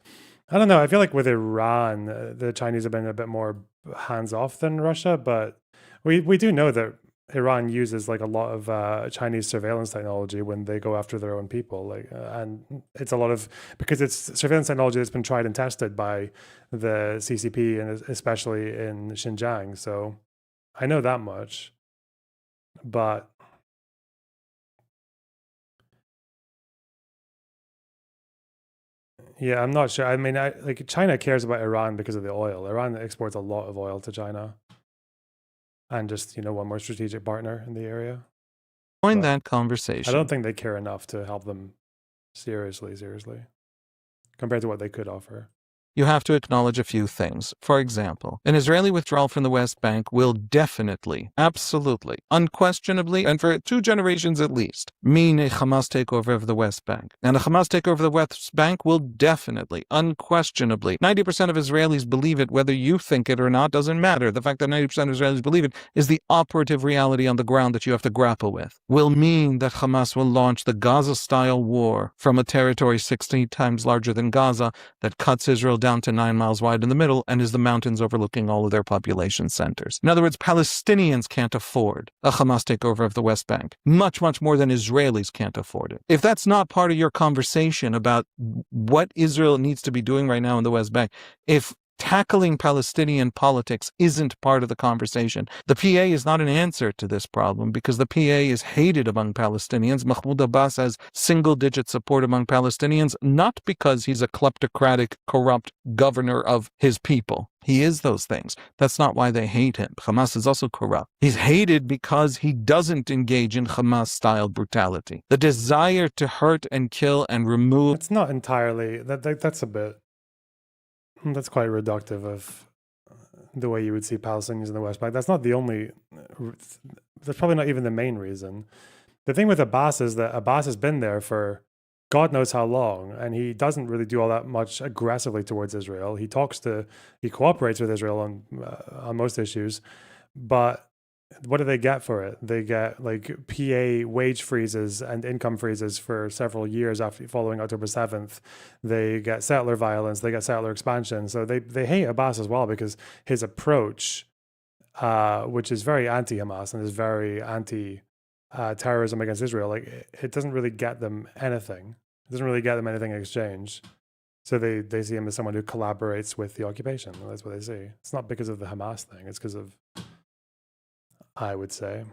Speaker 1: I don't know. I feel like with Iran, the Chinese have been a bit more hands-off than Russia, but we do know that Iran uses like a lot of Chinese surveillance technology when they go after their own people, and it's a lot of, because it's surveillance technology that's been tried and tested by the CCP and especially in Xinjiang. So I know that much, but yeah, I'm not sure. I mean, like China cares about Iran because of the oil. Iran exports a lot of oil to China. And just, one more strategic partner in the area.
Speaker 10: Join that conversation.
Speaker 1: I don't think they care enough to help them seriously, compared to what they could offer.
Speaker 10: You have to acknowledge a few things. For example, an Israeli withdrawal from the West Bank will definitely, absolutely, unquestionably, and for 2 generations at least, mean a Hamas takeover of the West Bank. And a Hamas takeover of the West Bank will definitely, unquestionably, 90% of Israelis believe it, whether you think it or not, doesn't matter. The fact that 90% of Israelis believe it is the operative reality on the ground that you have to grapple with. Will mean that Hamas will launch the Gaza-style war from a territory 16 times larger than Gaza that cuts Israel down to 9 miles wide in the middle and is the mountains overlooking all of their population centers. In other words, Palestinians can't afford a Hamas takeover of the West Bank, much, much more than Israelis can't afford it. If that's not part of your conversation about what Israel needs to be doing right now in the West Bank, if tackling Palestinian politics isn't part of the conversation, the PA is not an answer to this problem, because the PA is hated among Palestinians. Mahmoud Abbas has single-digit support among Palestinians, not because he's a kleptocratic, corrupt governor of his people. He is those things. That's not why they hate him. Hamas is also corrupt. He's hated because he doesn't engage in Hamas-style brutality. The desire to hurt and kill and remove...
Speaker 1: It's not entirely... That's a bit... That's quite reductive of the way you would see Palestinians in the West Bank. That's not the only... That's probably not even the main reason. The thing with Abbas is that Abbas has been there for God knows how long, and he doesn't really do all that much aggressively towards Israel. He cooperates with Israel on most issues, but what do they get for it? They get like PA wage freezes and income freezes for several years after following October 7th. They get settler violence. They get settler expansion. So they hate Abbas as well, because his approach, which is very anti-Hamas and is very anti-terrorism against Israel, like it doesn't really get them anything. It doesn't really get them anything in exchange. So they see him as someone who collaborates with the occupation. That's what they see. It's not because of the Hamas thing. It's because of, I would say,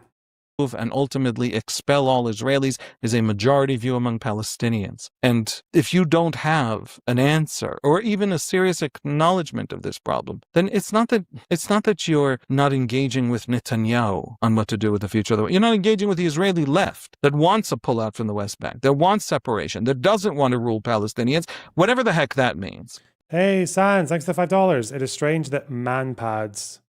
Speaker 10: and ultimately expel all Israelis is a majority view among Palestinians. And if you don't have an answer or even a serious acknowledgement of this problem, then it's not that you're not engaging with Netanyahu on what to do with the future of the world. You're not engaging with the Israeli left that wants a pullout from the West Bank, that wants separation, that doesn't want to rule Palestinians, whatever the heck that means.
Speaker 1: Hey, Sans, thanks for the $5. It is strange that man pads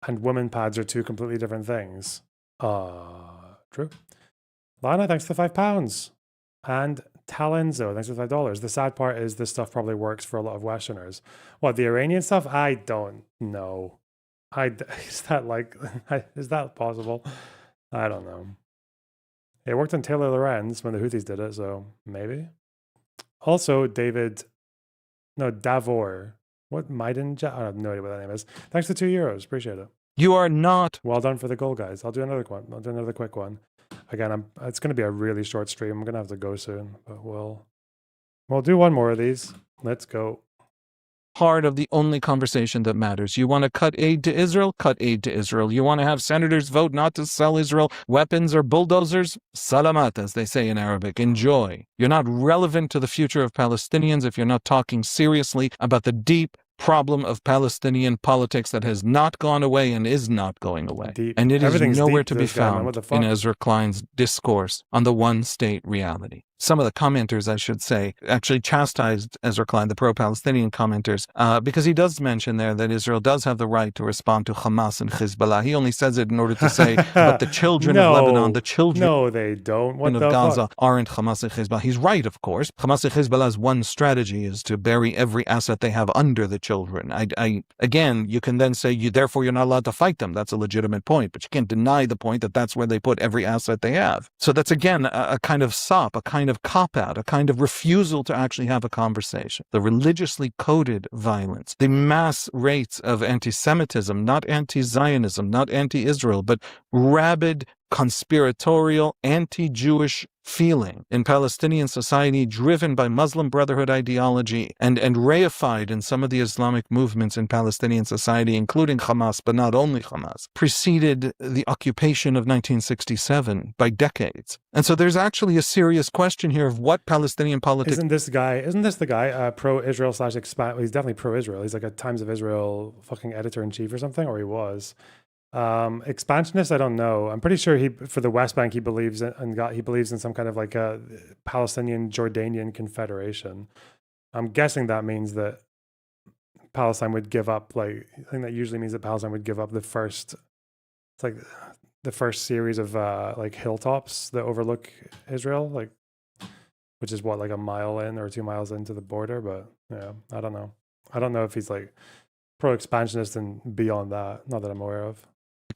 Speaker 1: and women pads are 2 completely different things. True. Lana, thanks for the £5. And Talenzo, thanks for the $5. The sad part is this stuff probably works for a lot of Westerners. What, the Iranian stuff? I don't know. Is that possible? I don't know. It worked on Taylor Lorenz when the Houthis did it, so maybe. Also, Davor. What, Maiden? I have no idea what that name is. Thanks for €2. Appreciate it.
Speaker 10: You are not.
Speaker 1: Well done for the goal, guys. I'll do another one. I'll do another quick one. Again, it's going to be a really short stream. I'm going to have to go soon, but we'll do one more of these. Let's go.
Speaker 10: Part of the only conversation that matters. You want to cut aid to Israel? Cut aid to Israel. You want to have senators vote not to sell Israel weapons or bulldozers? Salamat, as they say in Arabic. Enjoy. You're not relevant to the future of Palestinians if you're not talking seriously about the deep problem of Palestinian politics that has not gone away and is not going away.
Speaker 1: Deep.
Speaker 10: And it is
Speaker 1: Everything's
Speaker 10: nowhere
Speaker 1: deep
Speaker 10: to
Speaker 1: to
Speaker 10: be
Speaker 1: this guy, man.
Speaker 10: found
Speaker 1: What the fuck?
Speaker 10: in Ezra Klein's discourse on the one-state reality. Some of the commenters, I should say, actually chastised Ezra Klein, the pro-Palestinian commenters, because he does mention there that Israel does have the right to respond to Hamas and Hezbollah. He only says it in order to say, but the children of Lebanon, the children
Speaker 1: No, they don't. What
Speaker 10: of
Speaker 1: the
Speaker 10: Gaza
Speaker 1: fuck?
Speaker 10: aren't Hamas and Hezbollah. He's right, of course. Hamas and Hezbollah's one strategy is to bury every asset they have under the children. Again, you can then say, therefore you're not allowed to fight them. That's a legitimate point, but you can't deny the point that that's where they put every asset they have. So that's, again, a kind of sop, a kind of cop-out, a kind of refusal to actually have a conversation. The religiously coded violence, the mass rates of anti-Semitism, not anti-Zionism, not anti-Israel, but rabid, conspiratorial, anti-Jewish feeling in Palestinian society driven by Muslim Brotherhood ideology and reified in some of the Islamic movements in Palestinian society, including Hamas, but not only Hamas, preceded the occupation of 1967 by decades. And so there's actually a serious question here of what Palestinian politics...
Speaker 1: Isn't this the guy pro-Israel / expand? He's definitely pro-Israel. He's like a Times of Israel fucking editor-in-chief or something, or he was. Expansionist, I don't know. I'm pretty sure for the West Bank he believes in some kind of like a Palestinian Jordanian confederation. I'm guessing that means that Palestine would give up, like, I think that usually means that Palestine would give up the first series of like hilltops that overlook Israel, like, which is what, like a mile in or 2 miles into the border. But yeah, I don't know if he's like pro-expansionist and beyond that, not that I'm aware of.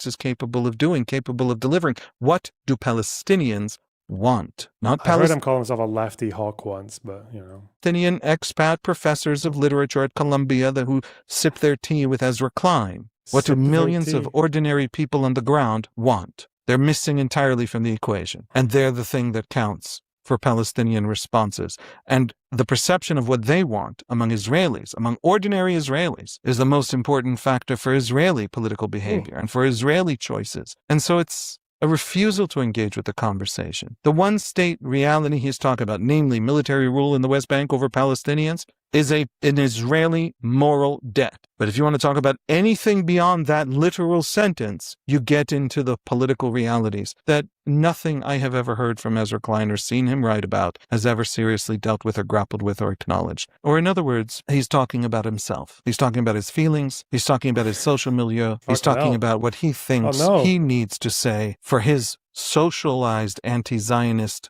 Speaker 10: is capable of doing, capable of delivering. What do Palestinians want? Not
Speaker 1: I heard him call himself a lefty hawk once, but you know.
Speaker 10: Palestinian expat professors of literature at Columbia who sip their tea with Ezra Klein. What do millions of ordinary people on the ground want? They're missing entirely from the equation. And they're the thing that counts for Palestinian responses. And the perception of what they want among Israelis, among ordinary Israelis, is the most important factor for Israeli political behavior and for Israeli choices. And so it's a refusal to engage with the conversation. The one-state reality he's talking about, namely military rule in the West Bank over Palestinians, is an Israeli moral debt. But if you want to talk about anything beyond that literal sentence, you get into the political realities that nothing I have ever heard from Ezra Klein or seen him write about has ever seriously dealt with or grappled with or acknowledged. Or in other words, he's talking about himself. He's talking about his feelings. He's talking about his social milieu. He's talking about what he thinks he needs to say for his socialized anti-Zionist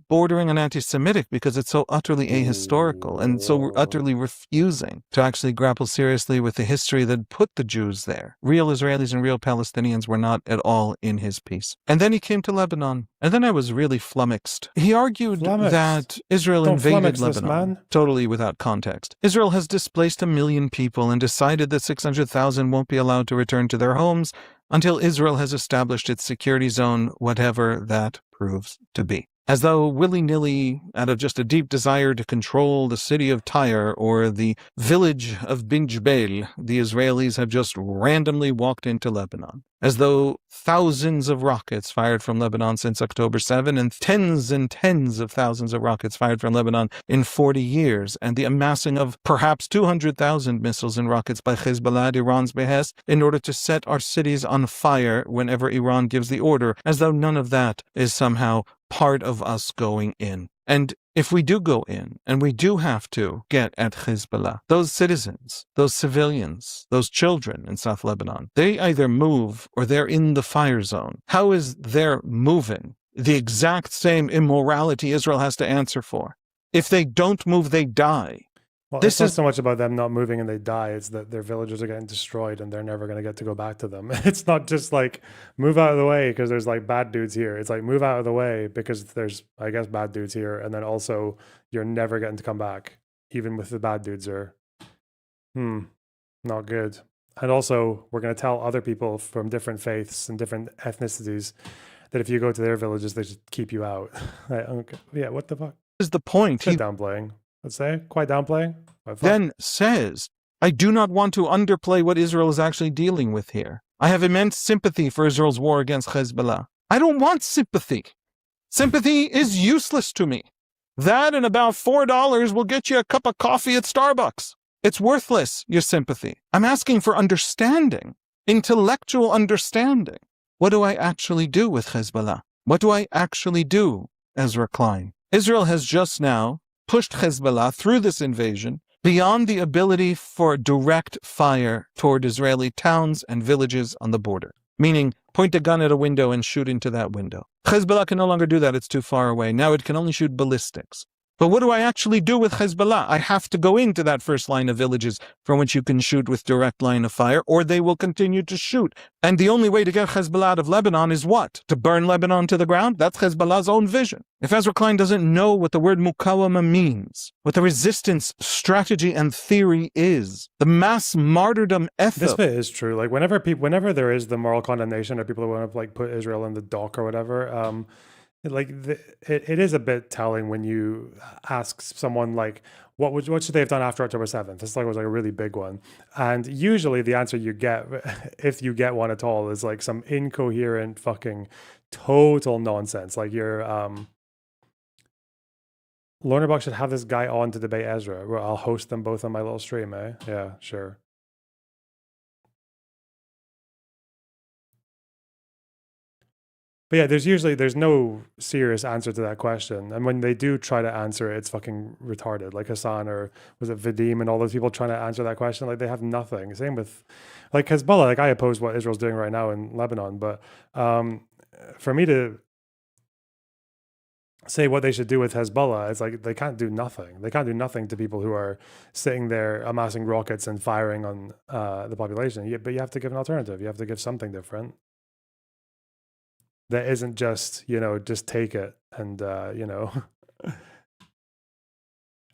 Speaker 10: bordering on anti-Semitic, because it's so utterly ahistorical and so utterly refusing to actually grapple seriously with the history that put the Jews there. Real Israelis and real Palestinians were not at all in his piece. And then he came to Lebanon, and then I was really flummoxed. He argued that Israel invaded Lebanon, totally without context. Israel has displaced 1 million people and decided that 600,000 won't be allowed to return to their homes until Israel has established its security zone, whatever that proves to be. As though willy-nilly, out of just a deep desire to control the city of Tyre or the village of Bin Jbeil, the Israelis have just randomly walked into Lebanon. As though thousands of rockets fired from Lebanon since October 7 and tens of thousands of rockets fired from Lebanon in 40 years, and the amassing of perhaps 200,000 missiles and rockets by Hezbollah at Iran's behest in order to set our cities on fire whenever Iran gives the order, as though none of that is somehow part of us going in. And if we do go in, and we do have to get at Hezbollah, those citizens, those civilians, those children in South Lebanon, they either move or they're in the fire zone. How is their moving the exact same immorality Israel has to answer for? If they don't move, they die.
Speaker 1: Well, it's not so much about them not moving and they die. It's that their villages are getting destroyed and they're never going to get to go back to them. It's not just like move out of the way because there's like bad dudes here. It's like move out of the way because there's, I guess, bad dudes here. And then also you're never getting to come back, even with the bad dudes are, not good. And also, we're going to tell other people from different faiths and different ethnicities that if you go to their villages, they just keep you out. Like, okay. Yeah, what the fuck?
Speaker 10: Is the point.
Speaker 1: Quite downplaying. Let's say, quite downplaying.
Speaker 10: Then says, I do not want to underplay what Israel is actually dealing with here. I have immense sympathy for Israel's war against Hezbollah. I don't want sympathy. Sympathy is useless to me. That and about $4 will get you a cup of coffee at Starbucks. It's worthless, your sympathy. I'm asking for understanding, intellectual understanding. What do I actually do with Hezbollah? What do I actually do, Ezra Klein? Israel has just now pushed Hezbollah through this invasion beyond the ability for direct fire toward Israeli towns and villages on the border, meaning point a gun at a window and shoot into that window. Hezbollah can no longer do that. It's too far away. Now it can only shoot ballistics. But what do I actually do with Hezbollah? I have to go into that first line of villages from which you can shoot with direct line of fire, or they will continue to shoot. And the only way to get Hezbollah out of Lebanon is what? To burn Lebanon to the ground? That's Hezbollah's own vision. If Ezra Klein doesn't know what the word mukawama means, what the resistance strategy and theory is, the mass martyrdom ethos.
Speaker 1: This bit is true. Like whenever there is the moral condemnation or people who want to like put Israel in the dock or whatever, it is a bit telling when you ask someone like, what should they have done after October 7th? This was like a really big one. And usually the answer you get, if you get one at all, is like some incoherent fucking total nonsense. Like Lornerbach should have this guy on to debate Ezra. Where I'll host them both on my little stream, eh? Yeah, sure. But yeah, there's no serious answer to that question. And when they do try to answer it, it's fucking retarded. Like Hassan or was it Vadim and all those people trying to answer that question, like they have nothing. Same with like Hezbollah. Like I oppose what Israel's doing right now in Lebanon, but for me to say what they should do with Hezbollah, it's like they can't do nothing. They can't do nothing to people who are sitting there amassing rockets and firing on the population. But you have to give an alternative. You have to give something different. That isn't just, just take it and,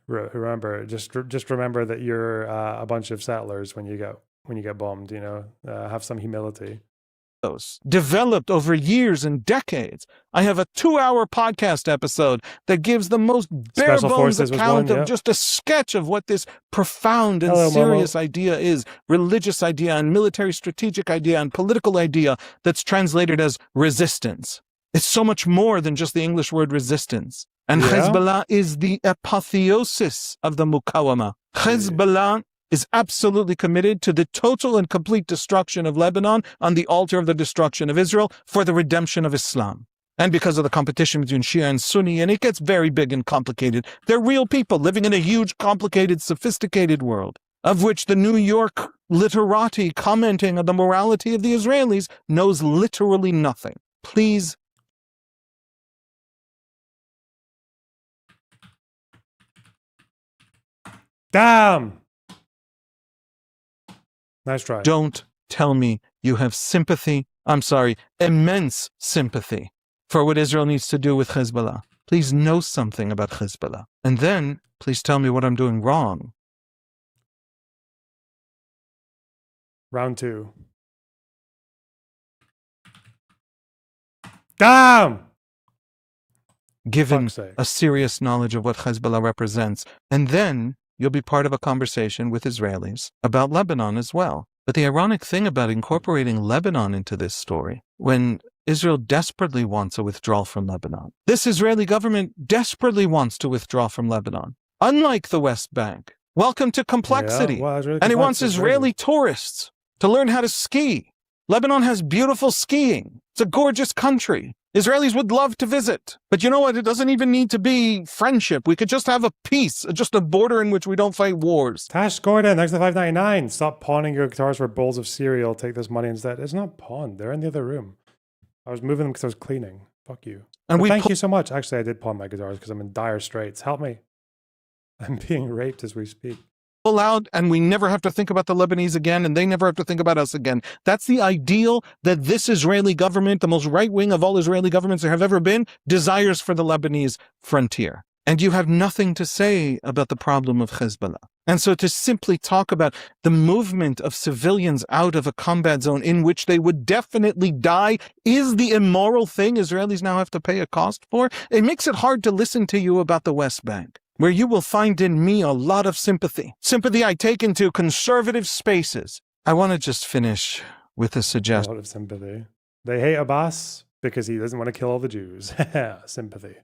Speaker 1: remember, just remember that you're a bunch of settlers when you get bombed, have some humility.
Speaker 10: Developed over years and decades. I have a 2-hour podcast episode that gives the most bare bones account of just a sketch of what this profound and serious idea is, religious idea and military strategic idea and political idea that's translated as resistance. It's so much more than just the English word resistance. And Hezbollah is the apotheosis of the mukawama. Hezbollah is absolutely committed to the total and complete destruction of Lebanon on the altar of the destruction of Israel for the redemption of Islam. And because of the competition between Shia and Sunni, and it gets very big and complicated, they're real people living in a huge, complicated, sophisticated world, of which the New York literati commenting on the morality of the Israelis knows literally nothing. Please.
Speaker 1: Damn! Nice try.
Speaker 10: Don't tell me you have sympathy, immense sympathy for what Israel needs to do with Hezbollah. Please know something about Hezbollah. And then, please tell me what I'm doing wrong.
Speaker 1: Round 2. Damn!
Speaker 10: Given a serious knowledge of what Hezbollah represents, and then you'll be part of a conversation with Israelis about Lebanon as well. But the ironic thing about incorporating Lebanon into this story, when Israel desperately wants a withdrawal from Lebanon, this Israeli government desperately wants to withdraw from Lebanon. Unlike the West Bank, welcome to complexity. And it wants Israeli tourists to learn how to ski. Lebanon has beautiful skiing. It's a gorgeous country. Israelis would love to visit. But you know what? It doesn't even need to be friendship. We could just have a peace, just a border in which we don't fight wars.
Speaker 1: Tash Gordon, thanks to $5.99. Stop pawning your guitars for bowls of cereal. Take this money instead. It's not pawned. They're in the other room. I was moving them because I was cleaning. Fuck you. And thank you so much. Actually, I did pawn my guitars because I'm in dire straits. Help me. I'm being raped as we speak.
Speaker 10: Out, and we never have to think about the Lebanese again, and they never have to think about us again. That's the ideal that this Israeli government, the most right-wing of all Israeli governments there have ever been, desires for the Lebanese frontier. And you have nothing to say about the problem of Hezbollah. And so to simply talk about the movement of civilians out of a combat zone in which they would definitely die is the immoral thing Israelis now have to pay a cost for, it makes it hard to listen to you about the West Bank, where you will find in me a lot of sympathy. Sympathy I take into conservative spaces. I want to just finish with a
Speaker 1: A
Speaker 10: suggestion.
Speaker 1: lot of sympathy. They hate Abbas because he doesn't want to kill all the Jews. Sympathy.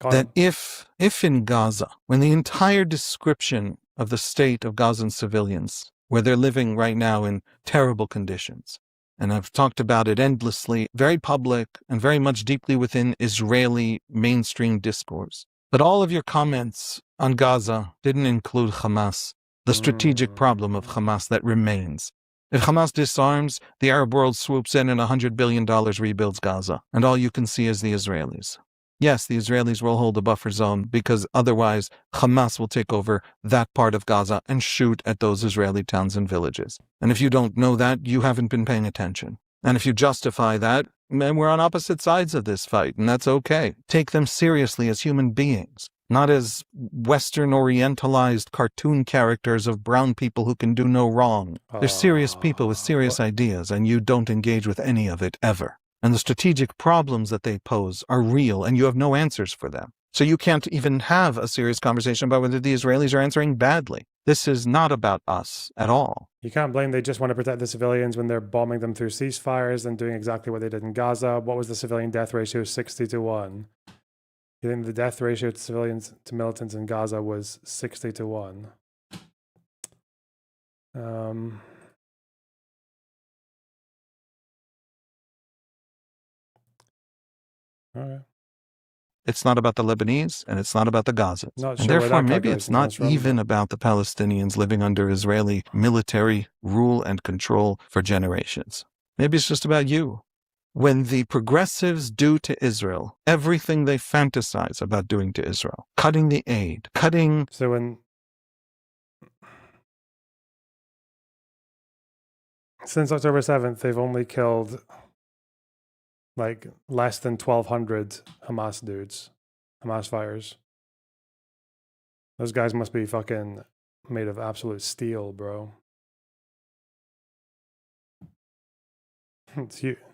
Speaker 1: Got
Speaker 10: That
Speaker 1: him.
Speaker 10: if in Gaza, when the entire description of the state of Gazan civilians, where they're living right now in terrible conditions, and I've talked about it endlessly, very public and very much deeply within Israeli mainstream discourse, but all of your comments on Gaza didn't include Hamas, the strategic problem of Hamas that remains. If Hamas disarms, the Arab world swoops in and $100 billion rebuilds Gaza, and all you can see is the Israelis. Yes, the Israelis will hold a buffer zone because otherwise Hamas will take over that part of Gaza and shoot at those Israeli towns and villages. And if you don't know that, you haven't been paying attention. And if you justify that, then we're on opposite sides of this fight, and that's okay. Take them seriously as human beings, not as Western Orientalized cartoon characters of brown people who can do no wrong. They're serious people with serious ideas, and you don't engage with any of it ever. And the strategic problems that they pose are real, and you have no answers for them. So you can't even have a serious conversation about whether the Israelis are answering badly. This is not about us at all.
Speaker 1: You can't blame they just want to protect the civilians when they're bombing them through ceasefires and doing exactly what they did in Gaza. What was the civilian death ratio? 60-1. You think the death ratio to civilians to militants in Gaza was 60-1? All right.
Speaker 10: It's not about the Lebanese, and it's not about the Gazans.
Speaker 1: Not
Speaker 10: And
Speaker 1: sure where
Speaker 10: therefore,
Speaker 1: that
Speaker 10: maybe it's
Speaker 1: calculation
Speaker 10: not
Speaker 1: comes from,
Speaker 10: even
Speaker 1: but-
Speaker 10: about the Palestinians living under Israeli military rule and control for generations. Maybe it's just about you. When the progressives do to Israel everything they fantasize about doing to Israel, cutting the aid, cutting...
Speaker 1: So when... Since October 7th, they've only killed like less than 1,200 Hamas dudes, Hamas fighters. Those guys must be fucking made of absolute steel, bro.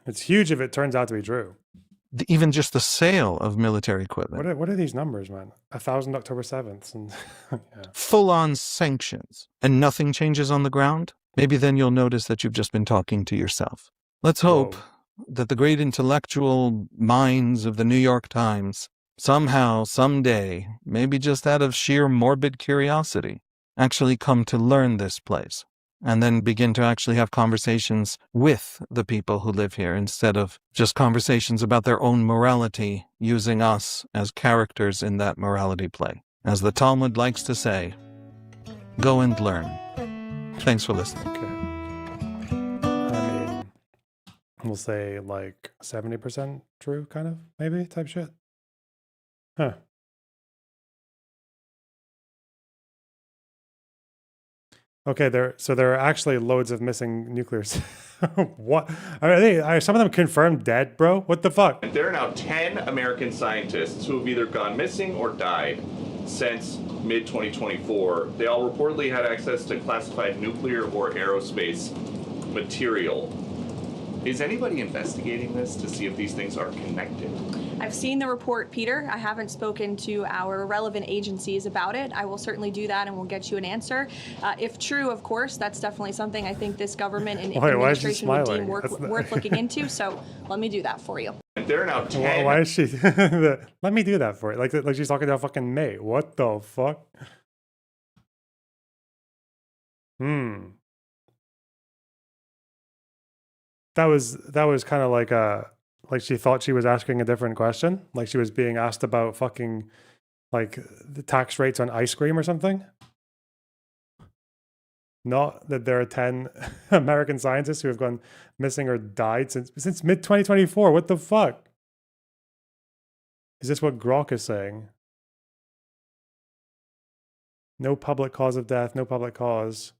Speaker 1: It's huge if it turns out to be true.
Speaker 10: Even just the sale of military equipment.
Speaker 1: What are these numbers, man? 1,000 October 7th. And yeah.
Speaker 10: Full-on sanctions, and nothing changes on the ground? Maybe then you'll notice that you've just been talking to yourself. Let's hope that the great intellectual minds of the New York Times somehow, someday, maybe just out of sheer morbid curiosity, actually come to learn this place, and then begin to actually have conversations with the people who live here instead of just conversations about their own morality, using us as characters in that morality play. As the Talmud likes to say, go and learn. Thanks for listening.
Speaker 1: Okay. I mean, we'll say like 70% true, kind of, maybe, type shit. Huh. Okay, there are actually loads of missing nuclears. What? Are some of them confirmed dead, bro? What the fuck?
Speaker 11: There are now 10 American scientists who have either gone missing or died since mid-2024. They all reportedly had access to classified nuclear or aerospace material. Is anybody investigating this to see if these things are connected?
Speaker 12: I've seen the report, Peter. I haven't spoken to our relevant agencies about it. I will certainly do that and we'll get you an answer. If true, of course, that's definitely something I think this government and administration would deem worth looking into. So let me do that for you.
Speaker 11: There are now 10.
Speaker 1: Why is she? Let me do that for you. Like she's talking about fucking May. What the fuck? That was kind of like she thought she was asking a different question. Like she was being asked about fucking like the tax rates on ice cream or something. Not that there are 10 American scientists who have gone missing or died since mid-2024. What the fuck? Is this what Grok is saying? No public cause of death, no public cause.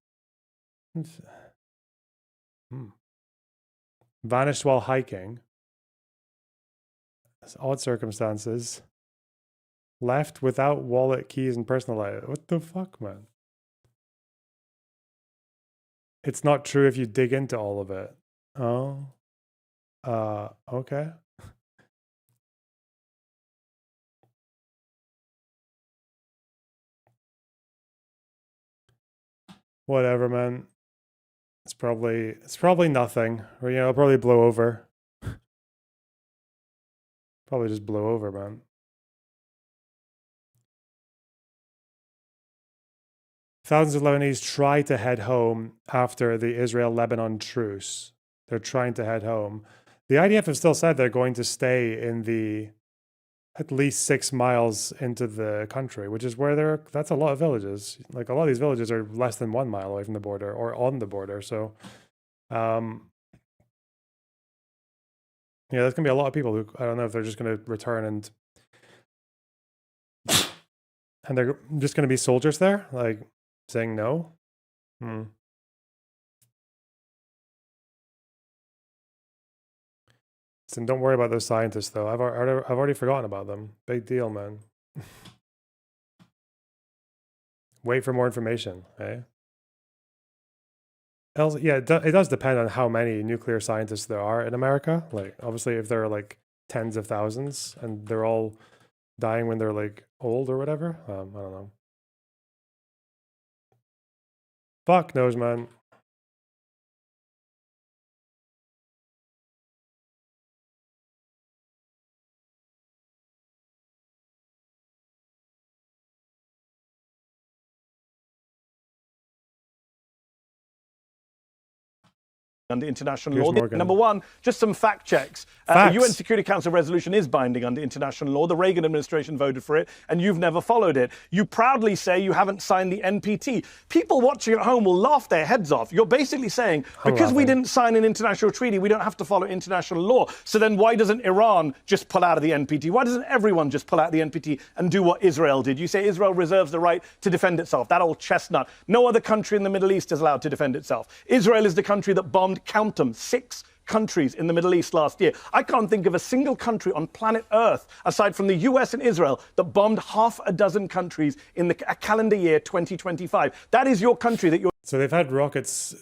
Speaker 1: Vanished while hiking. It's odd circumstances. Left without wallet, keys, and personal items. What the fuck, man? It's not true if you dig into all of it. Oh. Okay. Whatever, man. It's probably nothing. Or it'll probably blow over. Probably just blow over, man. Thousands of Lebanese try to head home after the Israel-Lebanon truce. They're trying to head home. The IDF have still said they're going to stay in the at least 6 miles into the country, which is where that's a lot of villages. Like a lot of these villages are less than 1 mile away from the border or on the border. So, yeah, there's gonna be a lot of people who I don't know if they're just gonna return and they're just gonna be soldiers there, like saying no. So don't worry about those scientists, though. I've already forgotten about them. Big deal, man. Wait for more information, eh? Else, yeah, it does depend on how many nuclear scientists there are in America. Like, obviously, if there are like tens of thousands and they're all dying when they're like old or whatever, I don't know. Fuck knows, man.
Speaker 13: Under international
Speaker 1: Here's
Speaker 13: law.
Speaker 1: Morgan.
Speaker 13: Number one, just some fact checks. The UN Security Council resolution is binding under international law. The Reagan administration voted for it, and you've never followed it. You proudly say you haven't signed the NPT. People watching at home will laugh their heads off. You're basically saying, because we didn't sign an international treaty, we don't have to follow international law. So then why doesn't Iran just pull out of the NPT? Why doesn't everyone just pull out of the NPT and do what Israel did? You say Israel reserves the right to defend itself. That old chestnut. No other country in the Middle East is allowed to defend itself. Israel is the country that bombed, count them, 6 countries in the Middle East last year. I can't think of a single country on planet Earth, aside from the US and Israel, that bombed half a dozen countries in the calendar year 2025. That is your country that you're...
Speaker 1: So they've had rockets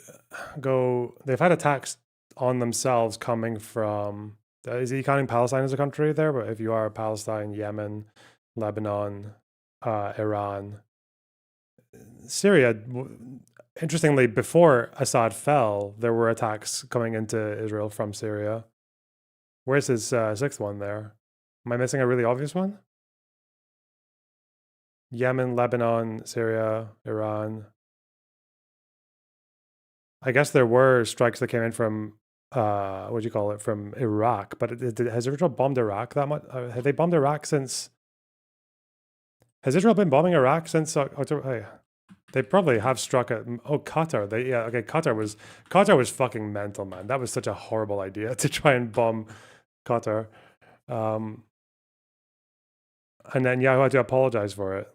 Speaker 1: they've had attacks on themselves coming from, is he counting Palestine as a country there? But if you are Palestine, Yemen, Lebanon, Iran, Syria... Interestingly, before Assad fell, there were attacks coming into Israel from Syria. Where's his 6th one there? Am I missing a really obvious one? Yemen, Lebanon, Syria, Iran. I guess there were strikes that came in from, what do you call it, from Iraq. But has Israel bombed Iraq that much? Have they bombed Iraq since... Has Israel been bombing Iraq since October? Hey. They probably have struck at Qatar. Qatar was fucking mental, man. That was such a horrible idea to try and bomb Qatar. And then Yahoo had to apologize for it.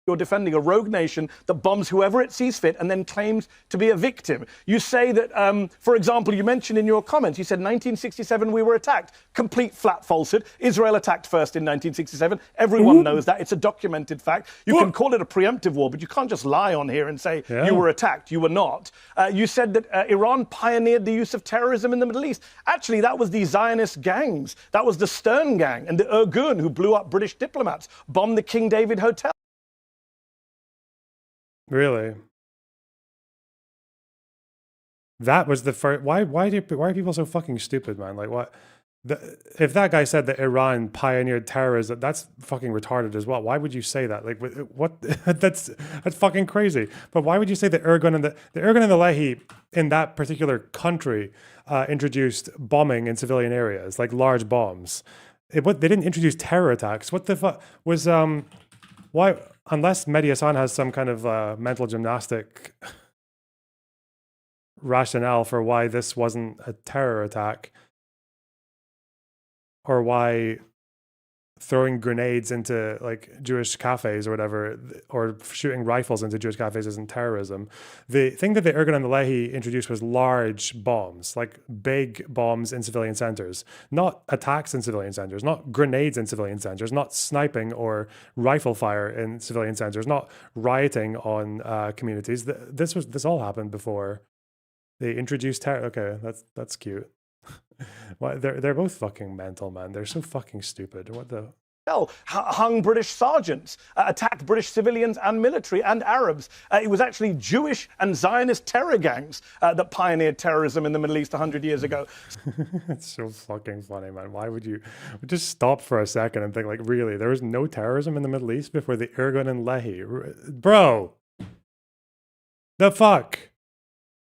Speaker 13: You're defending a rogue nation that bombs whoever it sees fit and then claims to be a victim. You say that, for example, you mentioned in your comments, you said 1967 we were attacked. Complete flat falsehood. Israel attacked first in 1967. Everyone knows that. It's a documented fact. You can call it a preemptive war, but you can't just lie on here and say you were attacked. You were not. You said that Iran pioneered the use of terrorism in the Middle East. Actually, that was the Zionist gangs. That was the Stern Gang and the Irgun who blew up British diplomats, bombed the King David Hotel.
Speaker 1: Really? That was the first. Why are people so fucking stupid, man? Like, what? If that guy said that Iran pioneered terrorism, that's fucking retarded as well. Why would you say that? Like, what? that's fucking crazy. But why would you say the Irgun and the Irgun and the Lehi in that particular country introduced bombing in civilian areas, like large bombs? They didn't introduce terror attacks. What the fuck was why? Unless Mehdi Hassan has some kind of mental gymnastic rationale for why this wasn't a terror attack, or why throwing grenades into like Jewish cafes or whatever, or shooting rifles into Jewish cafes isn't terrorism. The thing that the Irgun and the Lehi introduced was large bombs, like big bombs in civilian centers, not attacks in civilian centers, not grenades in civilian centers, not sniping or rifle fire in civilian centers, not rioting on communities. This all happened before They introduced terror. Okay, that's cute. Why they're both fucking mental, man. They're so fucking stupid. What the?
Speaker 13: Hung British sergeants, attacked British civilians and military and Arabs. It was actually Jewish and Zionist terror gangs that pioneered terrorism in the Middle East 100 years ago.
Speaker 1: It's so fucking funny, man. Why would you just stop for a second and think, like, really, there was no terrorism in the Middle East before the Irgun and Lehi? Bro, the fuck?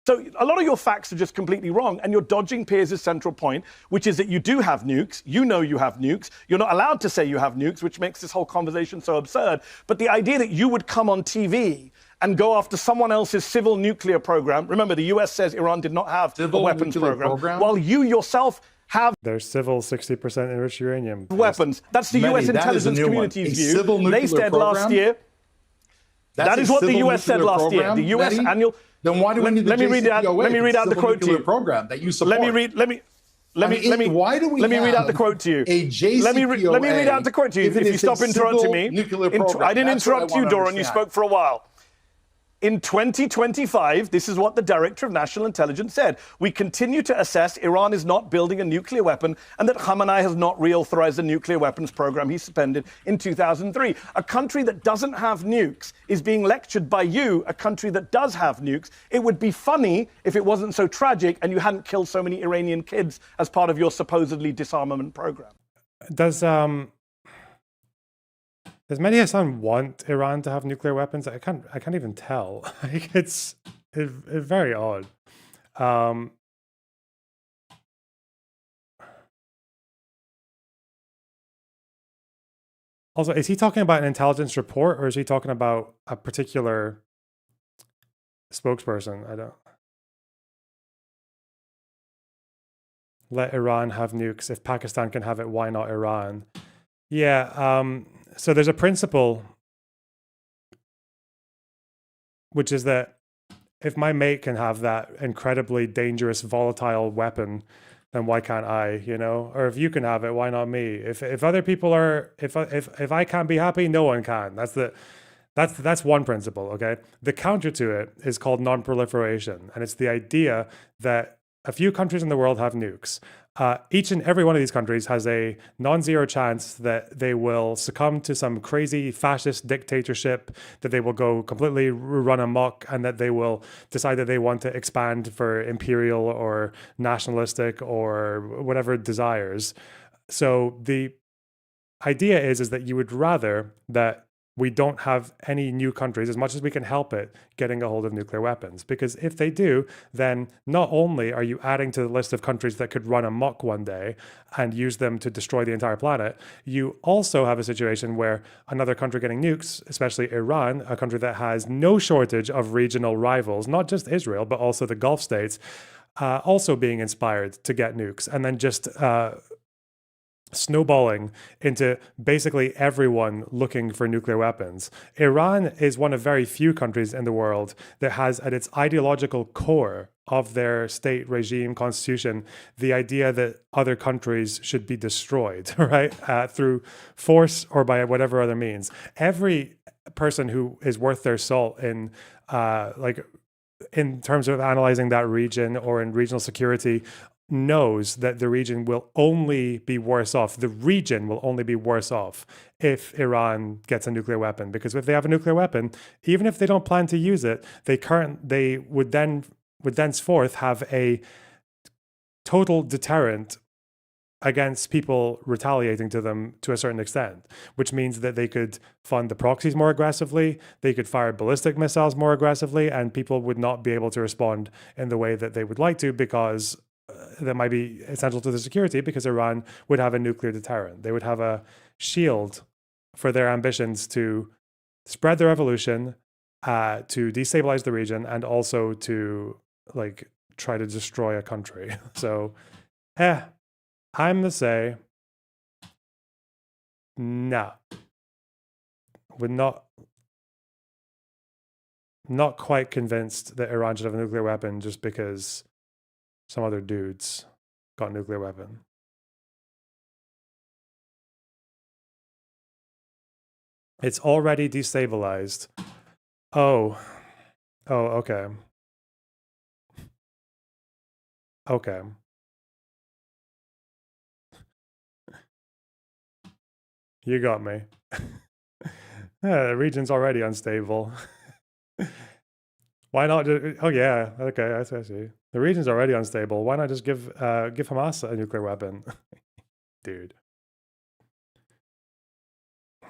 Speaker 13: So a lot of your facts are just completely wrong, and you're dodging Piers' central point, which is that you do have nukes. You know you have nukes. You're not allowed to say you have nukes, which makes this whole conversation so absurd. But the idea that you would come on TV and go after someone else's civil nuclear program. Remember, the US says Iran did not have a weapons program, while you yourself have
Speaker 1: their civil 60% enriched uranium
Speaker 13: weapons. That's the US intelligence community's view. They said last year. That is what the US said last year. The US annual.
Speaker 14: Then why do we need the JCPOA?
Speaker 13: Let me read out the quote to you.
Speaker 14: Program that you support.
Speaker 13: Why do we? Let me read out the quote to you.
Speaker 14: A JCPOA.
Speaker 13: Let me read out the quote to you. If you stop interrupting me, I didn't interrupt you, Doran. You spoke for a while. In 2025, this is what the Director of National Intelligence said. We continue to assess Iran is not building a nuclear weapon and that Khamenei has not reauthorized the nuclear weapons program he suspended in 2003. A country that doesn't have nukes is being lectured by you, a country that does have nukes. It would be funny if it wasn't so tragic and you hadn't killed so many Iranian kids as part of your supposedly disarmament program.
Speaker 1: Does Mehdi Hassan want Iran to have nuclear weapons? I can't even tell. Like, it's very odd. Also, is he talking about an intelligence report or is he talking about a particular spokesperson? I don't. Let Iran have nukes. If Pakistan can have it, why not Iran? Yeah. So there's a principle, which is that if my mate can have that incredibly dangerous, volatile weapon, then why can't I? You know, or if you can have it, why not me? If other people are, if I can't be happy, no one can. That's one principle. Okay. The counter to it is called non-proliferation, and it's the idea that a few countries in the world have nukes. Each and every one of these countries has a non-zero chance that they will succumb to some crazy fascist dictatorship, that they will go completely run amok, and that they will decide that they want to expand for imperial or nationalistic or whatever desires. So the idea is that you would rather that we don't have any new countries, as much as we can help it, getting a hold of nuclear weapons. Because if they do, then not only are you adding to the list of countries that could run amok one day and use them to destroy the entire planet, you also have a situation where another country getting nukes, especially Iran, a country that has no shortage of regional rivals, not just Israel, but also the Gulf states, also being inspired to get nukes, and then just snowballing into basically everyone looking for nuclear weapons. Iran is one of very few countries in the world that has at its ideological core of their state regime constitution the idea that other countries should be destroyed, right? Through force or by whatever other means. Every person who is worth their salt in in terms of analyzing that region or in regional security knows that the region will only be worse off. The region will only be worse off if Iran gets a nuclear weapon. Because if they have a nuclear weapon, even if they don't plan to use it, they would thenceforth have a total deterrent against people retaliating to them to a certain extent, which means that they could fund the proxies more aggressively, they could fire ballistic missiles more aggressively, and people would not be able to respond in the way that they would like to, because that might be essential to the security, because Iran would have a nuclear deterrent. They would have a shield for their ambitions to spread their revolution, to destabilize the region, and also to try to destroy a country. So, I'm to say, no. We're not quite convinced that Iran should have a nuclear weapon just because some other dudes got a nuclear weapon. It's already destabilized. Oh, okay. Okay. You got me. The region's already unstable. Why not just, oh yeah, okay, I see. The region's already unstable. Why not just give Hamas a nuclear weapon? Dude.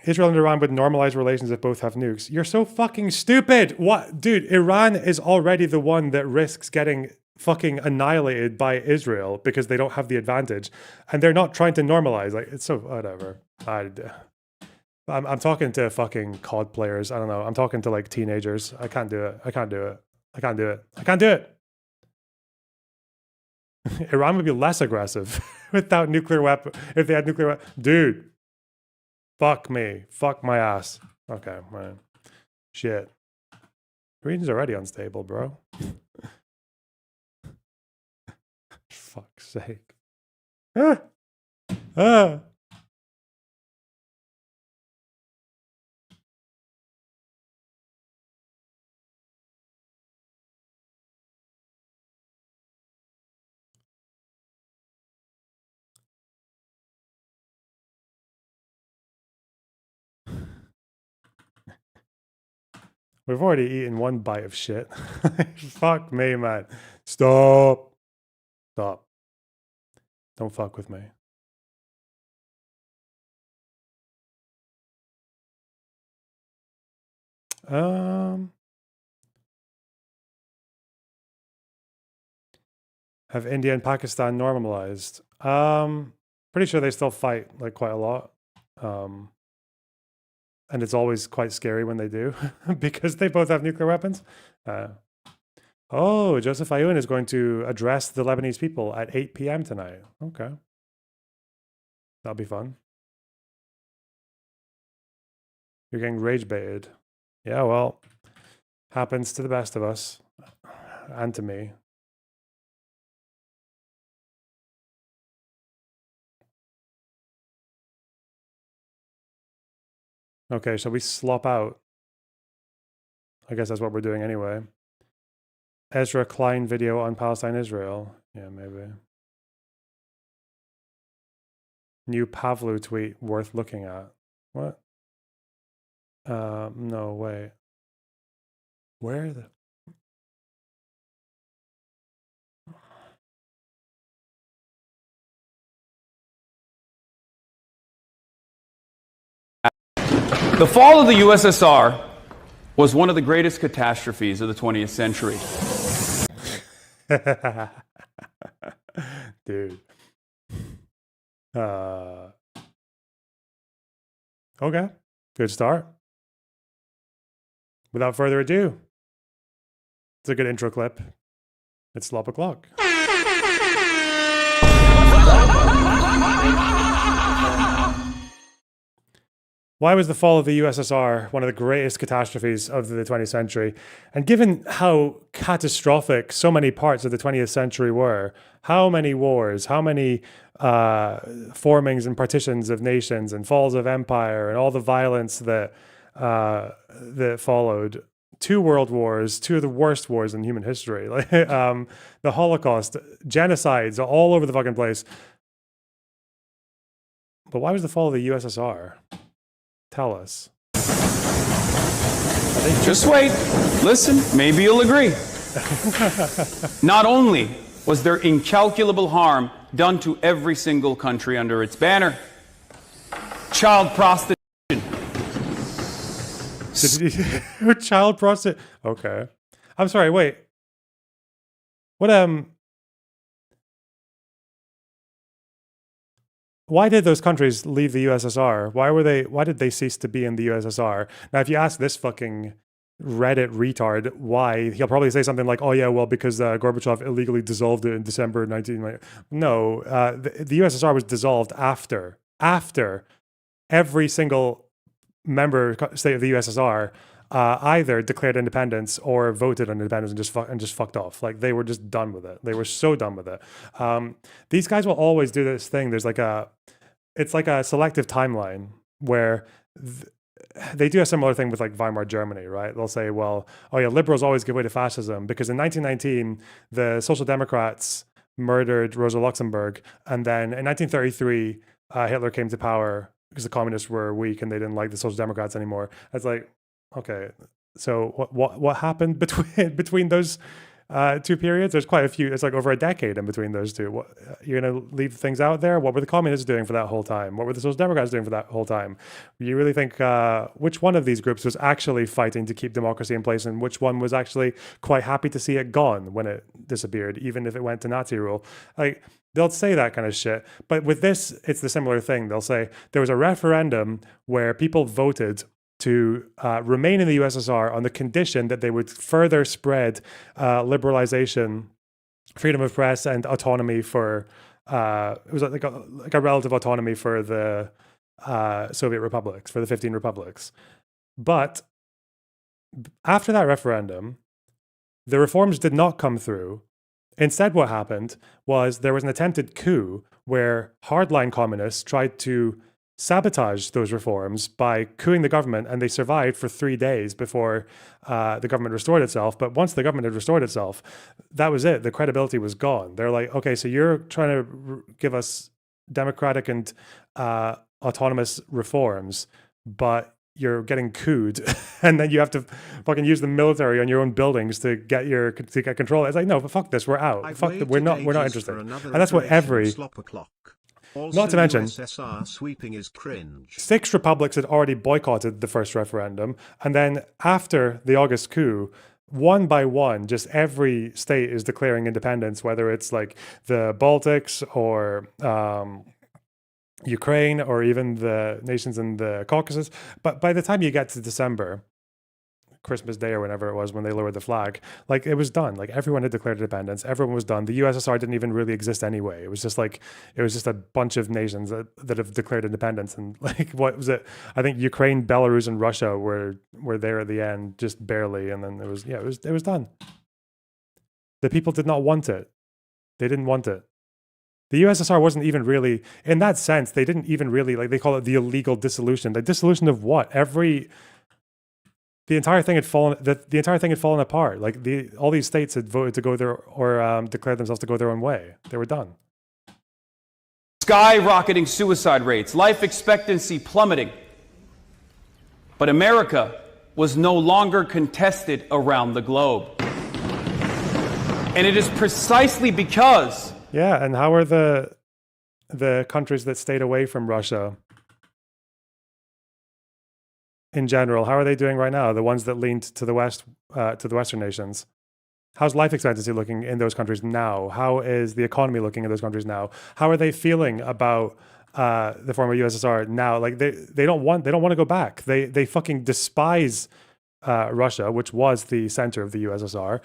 Speaker 1: Israel and Iran would normalize relations if both have nukes. You're so fucking stupid. What? Dude, Iran is already the one that risks getting fucking annihilated by Israel because they don't have the advantage. And they're not trying to normalize. Like, it's so, whatever. I'm talking to fucking COD players. I don't know. I'm talking to like teenagers. I can't do it. I can't do it. I can't do it. I can't do it. Iran would be less aggressive without nuclear weapon. If they had nuclear weapon. Dude. Fuck me. Fuck my ass. Okay, man. Shit. The region's already unstable, bro. Fuck's sake. Ah. Ah. We've already eaten one bite of shit. Fuck me, man. Stop. Stop. Don't fuck with me. Have India and Pakistan normalized? Pretty sure they still fight like quite a lot. And it's always quite scary when they do because they both have nuclear weapons. Oh, Joseph Aoun is going to address the Lebanese people at 8 p.m. tonight. Okay. That'll be fun. You're getting rage baited. Yeah, well, happens to the best of us and to me. Okay, shall we slop out? I guess that's what we're doing anyway. Ezra Klein video on Palestine-Israel. Yeah, maybe. New Pavlu tweet worth looking at. What? No, wait. Where the...
Speaker 15: The fall of the USSR was one of the greatest catastrophes of the 20th century.
Speaker 1: Dude. Okay. Good start. Without further ado, it's a good intro clip. It's slop o'clock. Why was the fall of the USSR one of the greatest catastrophes of the 20th century? And given how catastrophic so many parts of the 20th century were, how many wars, how many formings and partitions of nations and falls of empire and all the violence that that followed, 2 world wars, 2 of the worst wars in human history, like the Holocaust, genocides all over the fucking place. But why was the fall of the USSR? Tell us.
Speaker 15: Just wait. Listen, maybe you'll agree. Not only was there incalculable harm done to every single country under its banner, child prostitution.
Speaker 1: Child prostitution. Okay. I'm sorry, wait. What, why did those countries leave the USSR? Why did they cease to be in the USSR? Now, if you ask this fucking Reddit retard why, he'll probably say something like, oh yeah, well, because Gorbachev illegally dissolved it in December 1990. No, the USSR was dissolved after every single member state of the USSR either declared independence or voted on independence and just fucked off. Like, they were just done with it. They were so done with it. These guys will always do this thing. There's like it's like a selective timeline where they do a similar thing with like Weimar Germany, right? They'll say, well, oh yeah, liberals always give way to fascism because in 1919, the Social Democrats murdered Rosa Luxemburg. And then in 1933, Hitler came to power because the communists were weak and they didn't like the Social Democrats anymore. It's like, okay, so what happened between those two periods? There's quite a few. It's like over a decade in between those two. You're going to leave things out there? What were the communists doing for that whole time? What were the Social Democrats doing for that whole time? You really think which one of these groups was actually fighting to keep democracy in place, and which one was actually quite happy to see it gone when it disappeared, even if it went to Nazi rule? Like, they'll say that kind of shit. But with this, it's the similar thing. They'll say there was a referendum where people voted to remain in the USSR on the condition that they would further spread liberalization, freedom of press, and autonomy for it was like a relative autonomy for the Soviet republics, for the 15 republics. But after that referendum, the reforms did not come through. Instead, what happened was there was an attempted coup where hardline communists tried to sabotage those reforms by coupping the government, and they survived for 3 days before the government restored itself. But once the government had restored itself, that was it. The credibility was gone. They're like, okay, so you're trying to give us democratic and autonomous reforms, but you're getting couped, and then you have to fucking use the military on your own buildings to get control. It's like, no, but fuck this, we're out. We're not interested. And that's what every. Not to mention,
Speaker 9: USSR sweeping is cringe.
Speaker 1: 6 republics had already boycotted the first referendum, and then after the August coup, one by one, just every state is declaring independence, whether it's like the Baltics or Ukraine or even the nations in the Caucasus. But by the time you get to December, Christmas Day or whenever it was when they lowered the flag, like, it was done. Like, everyone had declared independence. Everyone was done. The USSR didn't even really exist anyway. It was just a bunch of nations that have declared independence. And like, what was it? I think Ukraine, Belarus, and Russia were there at the end, just barely. And then it was done. The people did not want it. They didn't want it. The USSR wasn't even really, in that sense, they didn't even really, like, they call it the illegal dissolution. The dissolution of what? The entire thing had fallen apart. Like, all these states had voted to go their or declared themselves to go their own way. They were done.
Speaker 15: Skyrocketing suicide rates, life expectancy plummeting. But America was no longer contested around the globe. And it is precisely because...
Speaker 1: Yeah, and how are the countries that stayed away from Russia in general, how are they doing right now? The ones that leaned to the West, to the Western nations. How's life expectancy looking in those countries now? How is the economy looking in those countries now? How are they feeling about the former USSR now? Like, they don't want to go back. They fucking despise Russia, which was the center of the USSR.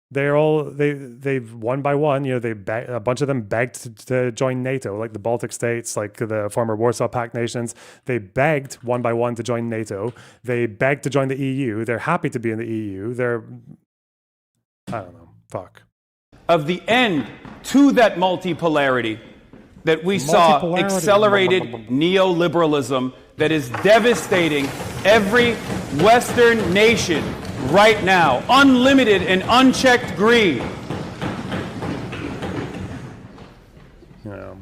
Speaker 1: They've one by one, a bunch of them begged to join NATO, like the Baltic states, like the former Warsaw Pact nations. They begged one by one to join NATO. They begged to join the EU. They're happy to be in the EU. I don't know, fuck.
Speaker 15: Of the end to that multipolarity that we saw accelerated neoliberalism that is devastating every Western nation right now. Unlimited and unchecked greed.
Speaker 1: Yeah.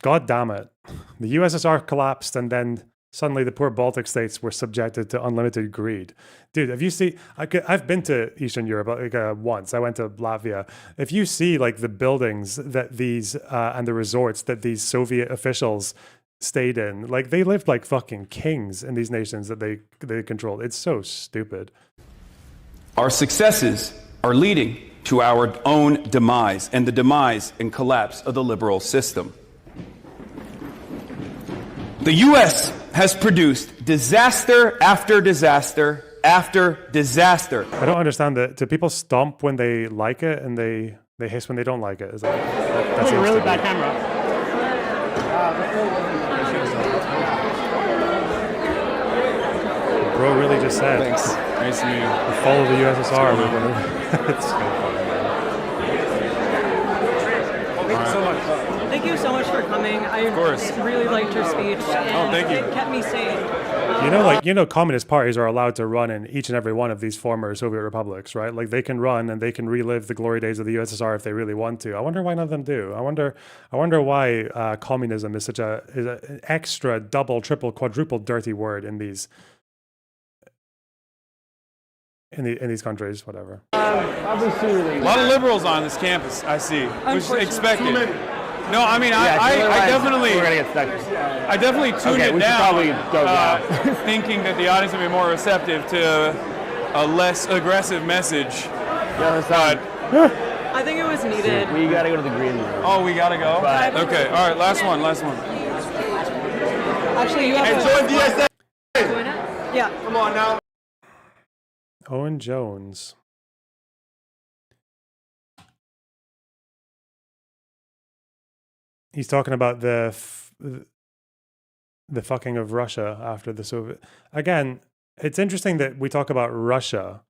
Speaker 1: God damn it. The USSR collapsed, and then suddenly the poor Baltic states were subjected to unlimited greed. Dude, have you seen... I've been to Eastern Europe once. I went to Latvia. If you see like the buildings that these and the resorts that these Soviet officials stayed in, like, they lived like fucking kings in these nations that they controlled. It's so stupid.
Speaker 15: Our successes are leading to our own demise and the demise and collapse of the liberal system. The U.S. has produced disaster after disaster after disaster.
Speaker 1: I don't understand that. Do people stomp when they like it and they hiss when they don't like it? Is that's
Speaker 16: a really bad camera.
Speaker 1: Bro really just said.
Speaker 16: Thanks. Nice to meet you.
Speaker 1: The fall of the USSR. It's so funny, man.
Speaker 16: Thank you so much. Thank you so much for coming. I really liked your speech, and
Speaker 3: thank you.
Speaker 16: it kept me sane.
Speaker 1: Communist parties are allowed to run in each and every one of these former Soviet republics, right? Like they can run and they can relive the glory days of the USSR if they really want to. I wonder why none of them do. I wonder why communism is such an extra, double, triple, quadruple dirty word in these countries, whatever.
Speaker 15: A lot of liberals on this campus, I see, which is expected. No, I mean, I definitely,
Speaker 17: we're gonna get stuck.
Speaker 15: I definitely tuned it down, thinking that the audience would be more receptive to a less aggressive message. But
Speaker 16: I think it was needed.
Speaker 17: We gotta go to the green room.
Speaker 15: oh, we gotta go.
Speaker 17: Bye.
Speaker 15: Okay, all right, last one.
Speaker 16: Actually, you have
Speaker 17: Join DSA.
Speaker 16: Join it? Yeah.
Speaker 17: Come on now.
Speaker 1: Owen Jones. He's talking about the fucking of Russia after the Soviet. Again, it's interesting that we talk about Russia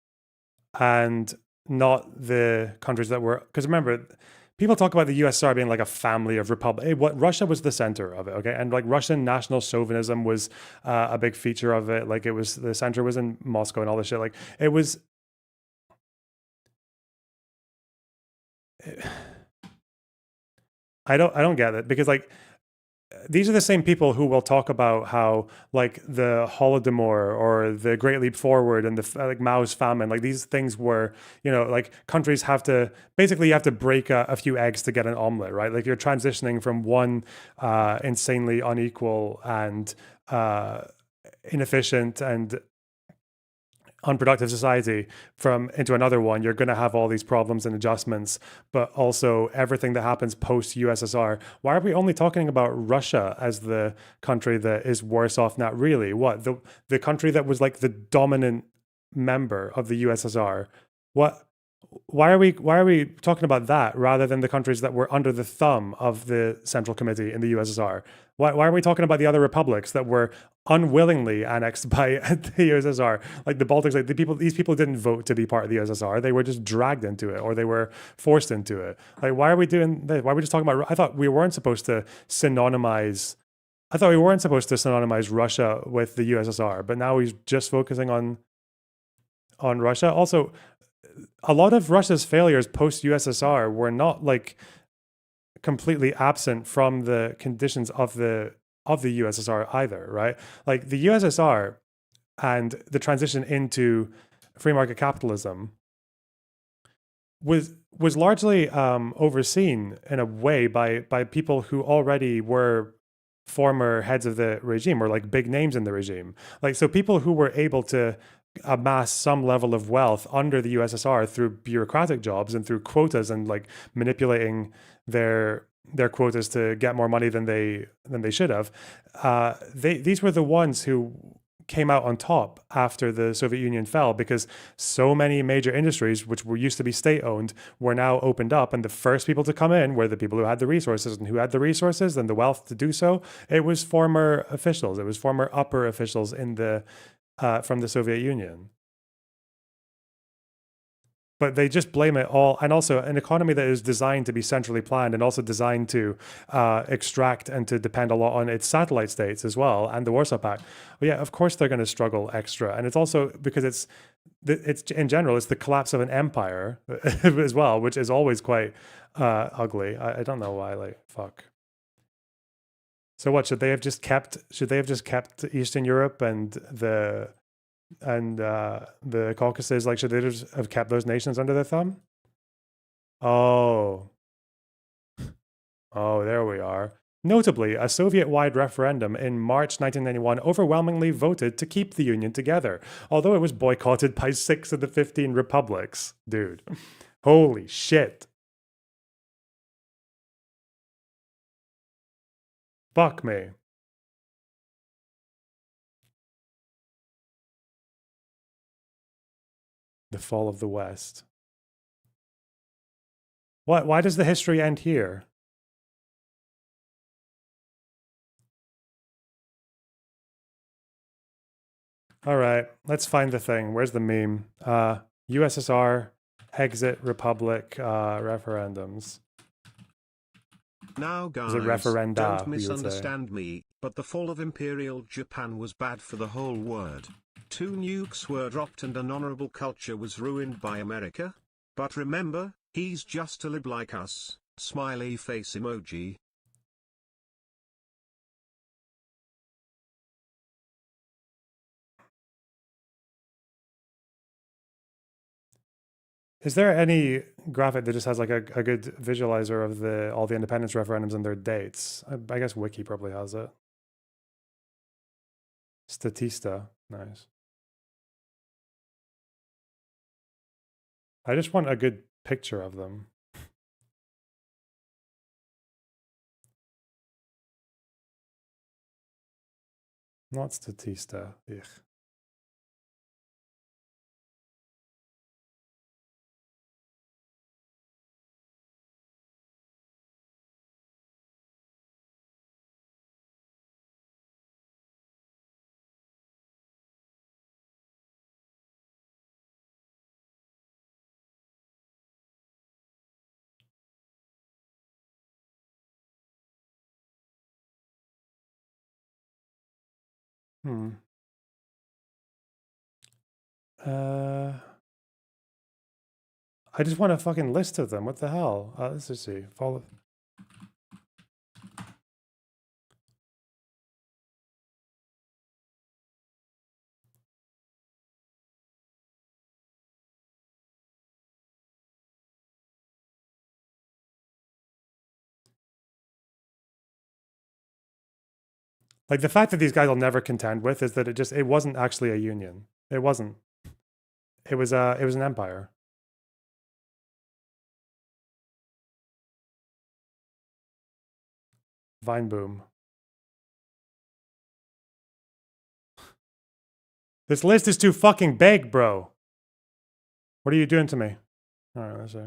Speaker 1: and not the countries that were, because remember, people talk about the USSR being like a family of republics. What Russia was the center of it, okay? And like Russian national chauvinism was a big feature of it. Like it was, the center was in Moscow and all this shit. Like it was. I don't get it, because like these are the same people who will talk about how like the Holodomor or the Great Leap Forward and the like Mao's famine, like these things were, like countries have to basically, you have to break a few eggs to get an omelet, right? Like you're transitioning from one insanely unequal and inefficient and unproductive society into another one. You're going to have all these problems and adjustments, but also everything that happens post USSR. Why are we only talking about Russia as the country that is worse off? Not really. What, the country that was like the dominant member of the USSR? Why are we talking about that rather than the countries that were under the thumb of the Central Committee in the USSR? Why are we talking about the other republics that were unwillingly annexed by the USSR? Like the Baltics, like these people didn't vote to be part of the USSR. They were just dragged into it, or they were forced into it. Like, why are we doing this? Why are we just talking about? I thought we weren't supposed to synonymize Russia with the USSR, but now he's just focusing on Russia. Also, a lot of Russia's failures post USSR were not like completely absent from the conditions of the USSR either, right? Like the USSR and the transition into free market capitalism was largely overseen in a way by people who already were former heads of the regime, or like big names in the regime. Like, so people who were able to amass some level of wealth under the USSR through bureaucratic jobs and through quotas and like manipulating their quotas to get more money than they should have. These were the ones who came out on top after the Soviet Union fell, because so many major industries, which were used to be state-owned, were now opened up, and the first people to come in were the people who had the resources, and who had the resources and the wealth to do so. It was former officials. It was former upper officials in the from the Soviet Union. But they just blame it all. And also an economy that is designed to be centrally planned and also designed to extract and to depend a lot on its satellite states as well, and the Warsaw Pact. Well, yeah, of course they're going to struggle extra. And it's also because it's in general, it's the collapse of an empire as well, which is always quite ugly. I don't know why, like, fuck. So what, should they have just kept Eastern Europe and the Caucasus? Like, should they just have kept those nations under their thumb? Oh, there we are. Notably, a Soviet-wide referendum in March 1991 overwhelmingly voted to keep the Union together, although it was boycotted by 6 of the 15 republics. Dude, holy shit. Fuck me. The fall of the West. What? Why does the history end here? All right, let's find the thing. Where's the meme? USSR exit republic referendums.
Speaker 9: Now
Speaker 1: Is it
Speaker 9: guys,
Speaker 1: referenda,
Speaker 9: don't
Speaker 1: we would say.
Speaker 9: misunderstand me, but the fall of Imperial Japan was bad for the whole world. 2 nukes were dropped and an honorable culture was ruined by America. But remember, he's just a lib like us. Smiley face emoji.
Speaker 1: Is there any graphic that just has like a good visualizer of all the independence referendums and their dates? I guess Wiki probably has it. Statista, nice. I just want a good picture of them. Not Statista. Ugh. Hmm. I just want a fucking list of them. What the hell? Let's just see. Follow. Like the fact that these guys will never contend with is that it wasn't actually a union. It wasn't. It was an empire. Vineboom. This list is too fucking big, bro. What are you doing to me? All right, let's see.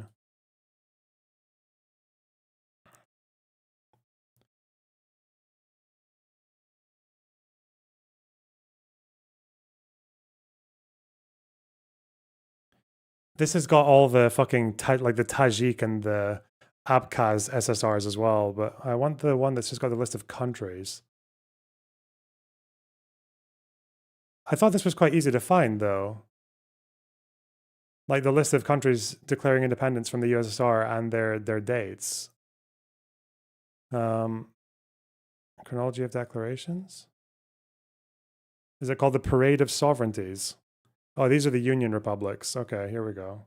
Speaker 1: This has got all the fucking like the Tajik and the Abkhaz SSRs as well, but I want the one that's just got the list of countries. I thought this was quite easy to find, though. Like the list of countries declaring independence from the USSR and their dates. Chronology of declarations? Is it called the Parade of Sovereignties? Oh, these are the Union Republics. Okay, here we go.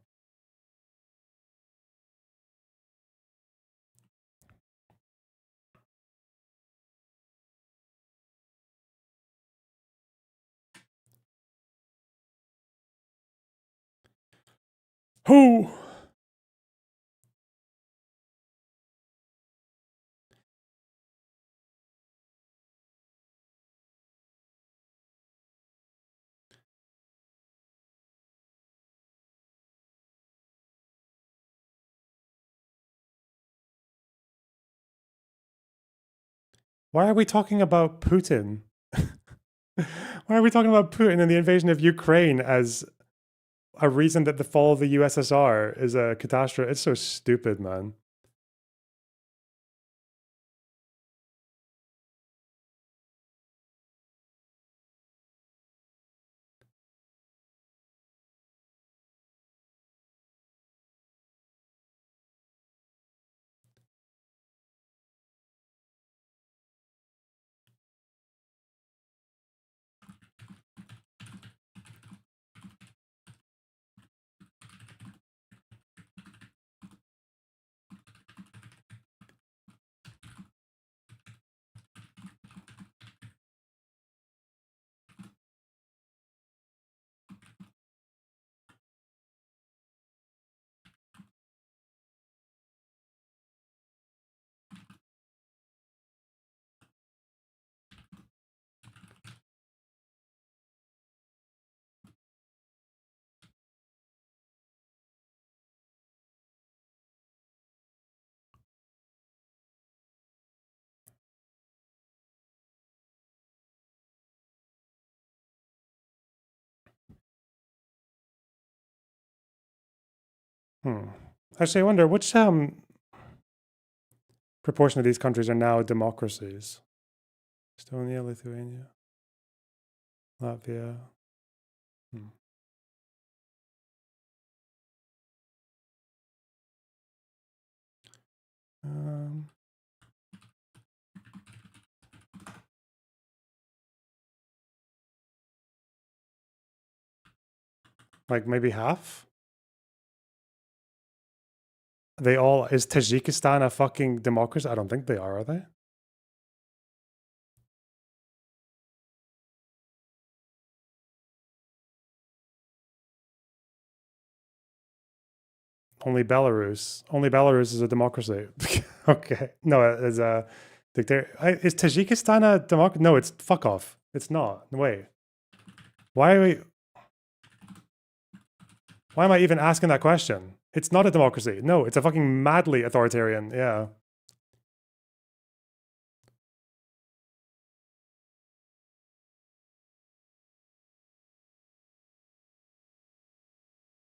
Speaker 1: Who? Why are we talking about Putin? Why are we talking about Putin and the invasion of Ukraine as a reason that the fall of the USSR is a catastrophe? It's so stupid, man. Actually, I wonder which proportion of these countries are now democracies. Estonia, Lithuania, Latvia. Like maybe half? They all, is Tajikistan a fucking democracy? I don't think they are they? Only Belarus. Only Belarus is a democracy. Okay. No, it's a dictator. Is Tajikistan a democracy? No, it's fuck off. It's not. Wait. Why am I even asking that question? It's not a democracy. No, it's a fucking madly authoritarian. Yeah.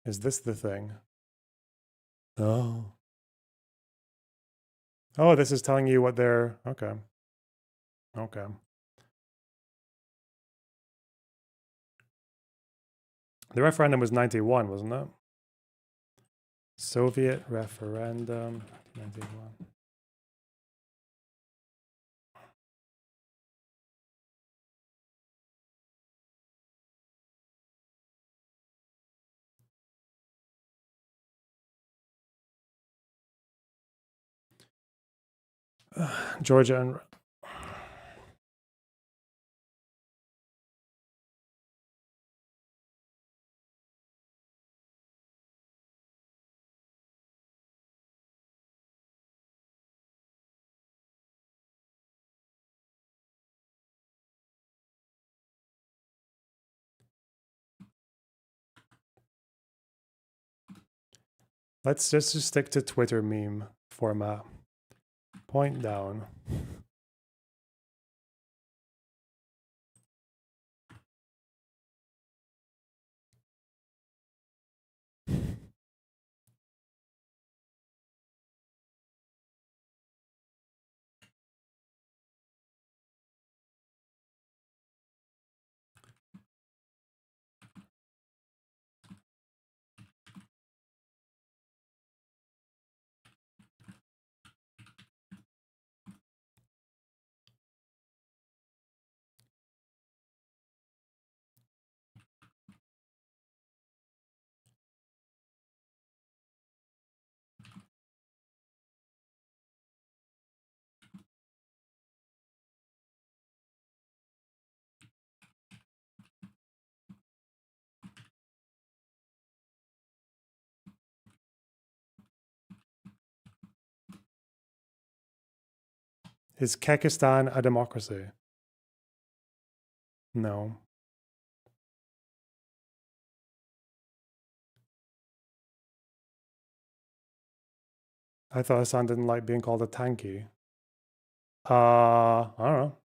Speaker 1: Is this the thing? Oh. Oh, this is telling you what they're... Okay. Okay. The referendum was 91, wasn't it? Soviet referendum, 91. Georgia and... Let's just stick to Twitter meme format. Point down. Is Kyrgyzstan a democracy? No. I thought Hassan didn't like being called a tanky. I don't know.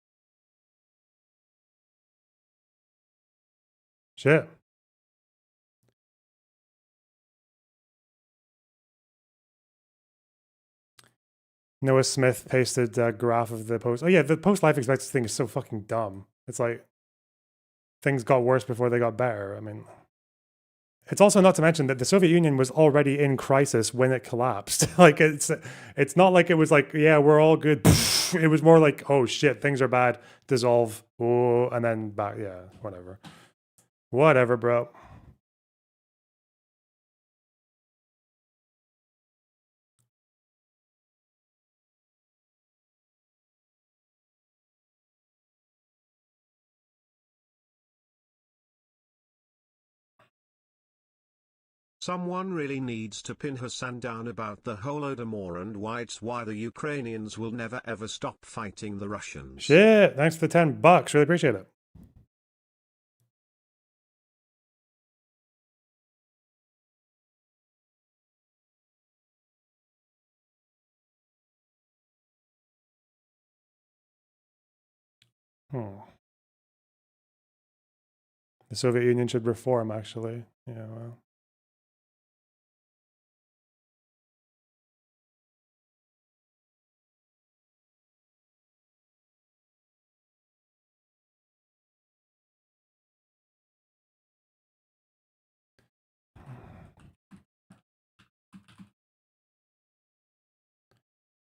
Speaker 1: Shit. Noah Smith pasted a graph of the post. Oh yeah, the post life expectancy thing is so fucking dumb. It's like things got worse before they got better. I mean, it's also not to mention that the Soviet Union was already in crisis when it collapsed. Like it's not like it was like, yeah, we're all good. It was more like, oh shit, things are bad, dissolve, oh, and then back. Yeah, whatever. Whatever, bro.
Speaker 9: Someone really needs to pin Hassan down about the Holodomor and why the Ukrainians will never ever stop fighting the Russians.
Speaker 1: Shit, thanks for the $10. Really appreciate it. The Soviet Union should reform, actually. Yeah, well.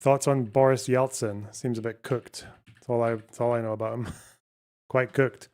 Speaker 1: Thoughts on Boris Yeltsin? Seems a bit cooked. That's all I know about him. Quite cooked.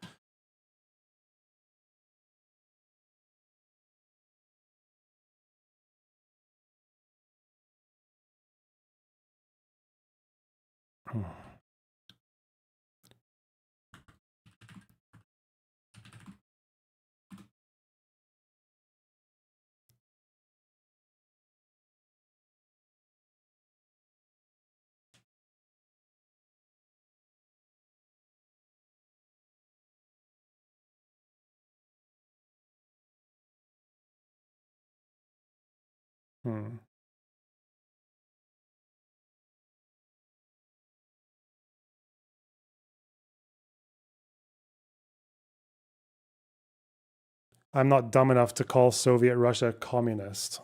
Speaker 1: I'm not dumb enough to call Soviet Russia communist.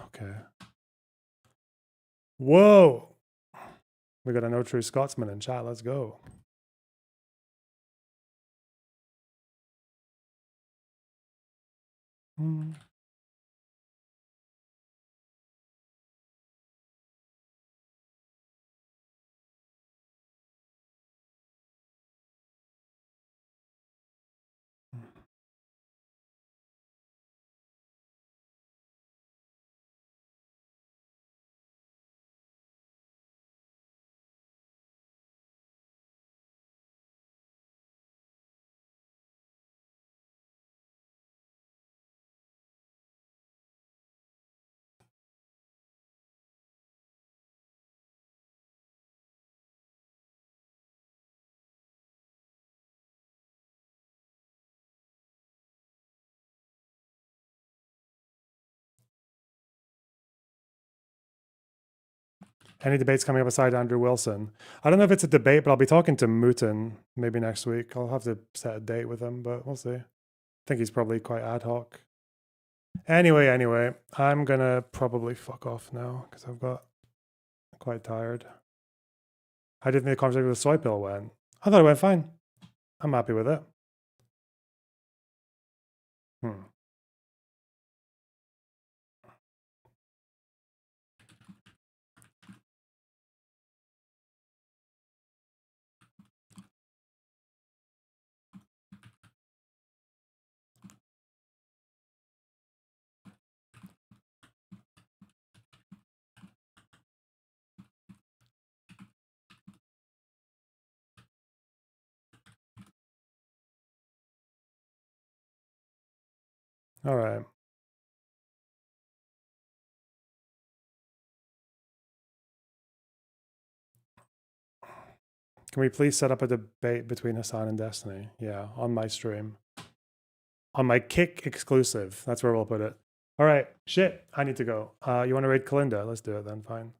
Speaker 1: Okay. Whoa. We got a no true Scotsman in chat. Let's go. Any debates coming up aside Andrew Wilson? I don't know if it's a debate, but I'll be talking to Mooten maybe next week. I'll have to set a date with him, but we'll see. I think he's probably quite ad hoc. Anyway, I'm gonna probably fuck off now because I've got quite tired. How do you think the conversation with the soy pill went? I thought it went fine. I'm happy with it. All right. Can we please set up a debate between Hassan and Destiny? Yeah, on my stream. On my Kick exclusive. That's where we'll put it. All right. Shit. I need to go. You want to raid Kalinda? Let's do it then. Fine.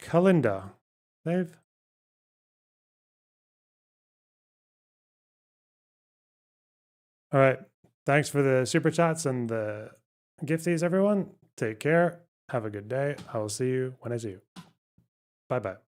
Speaker 1: Kalinda. Dave? All right. Thanks for the super chats and the gifties, everyone. Take care. Have a good day. I will see you when I see you. Bye-bye.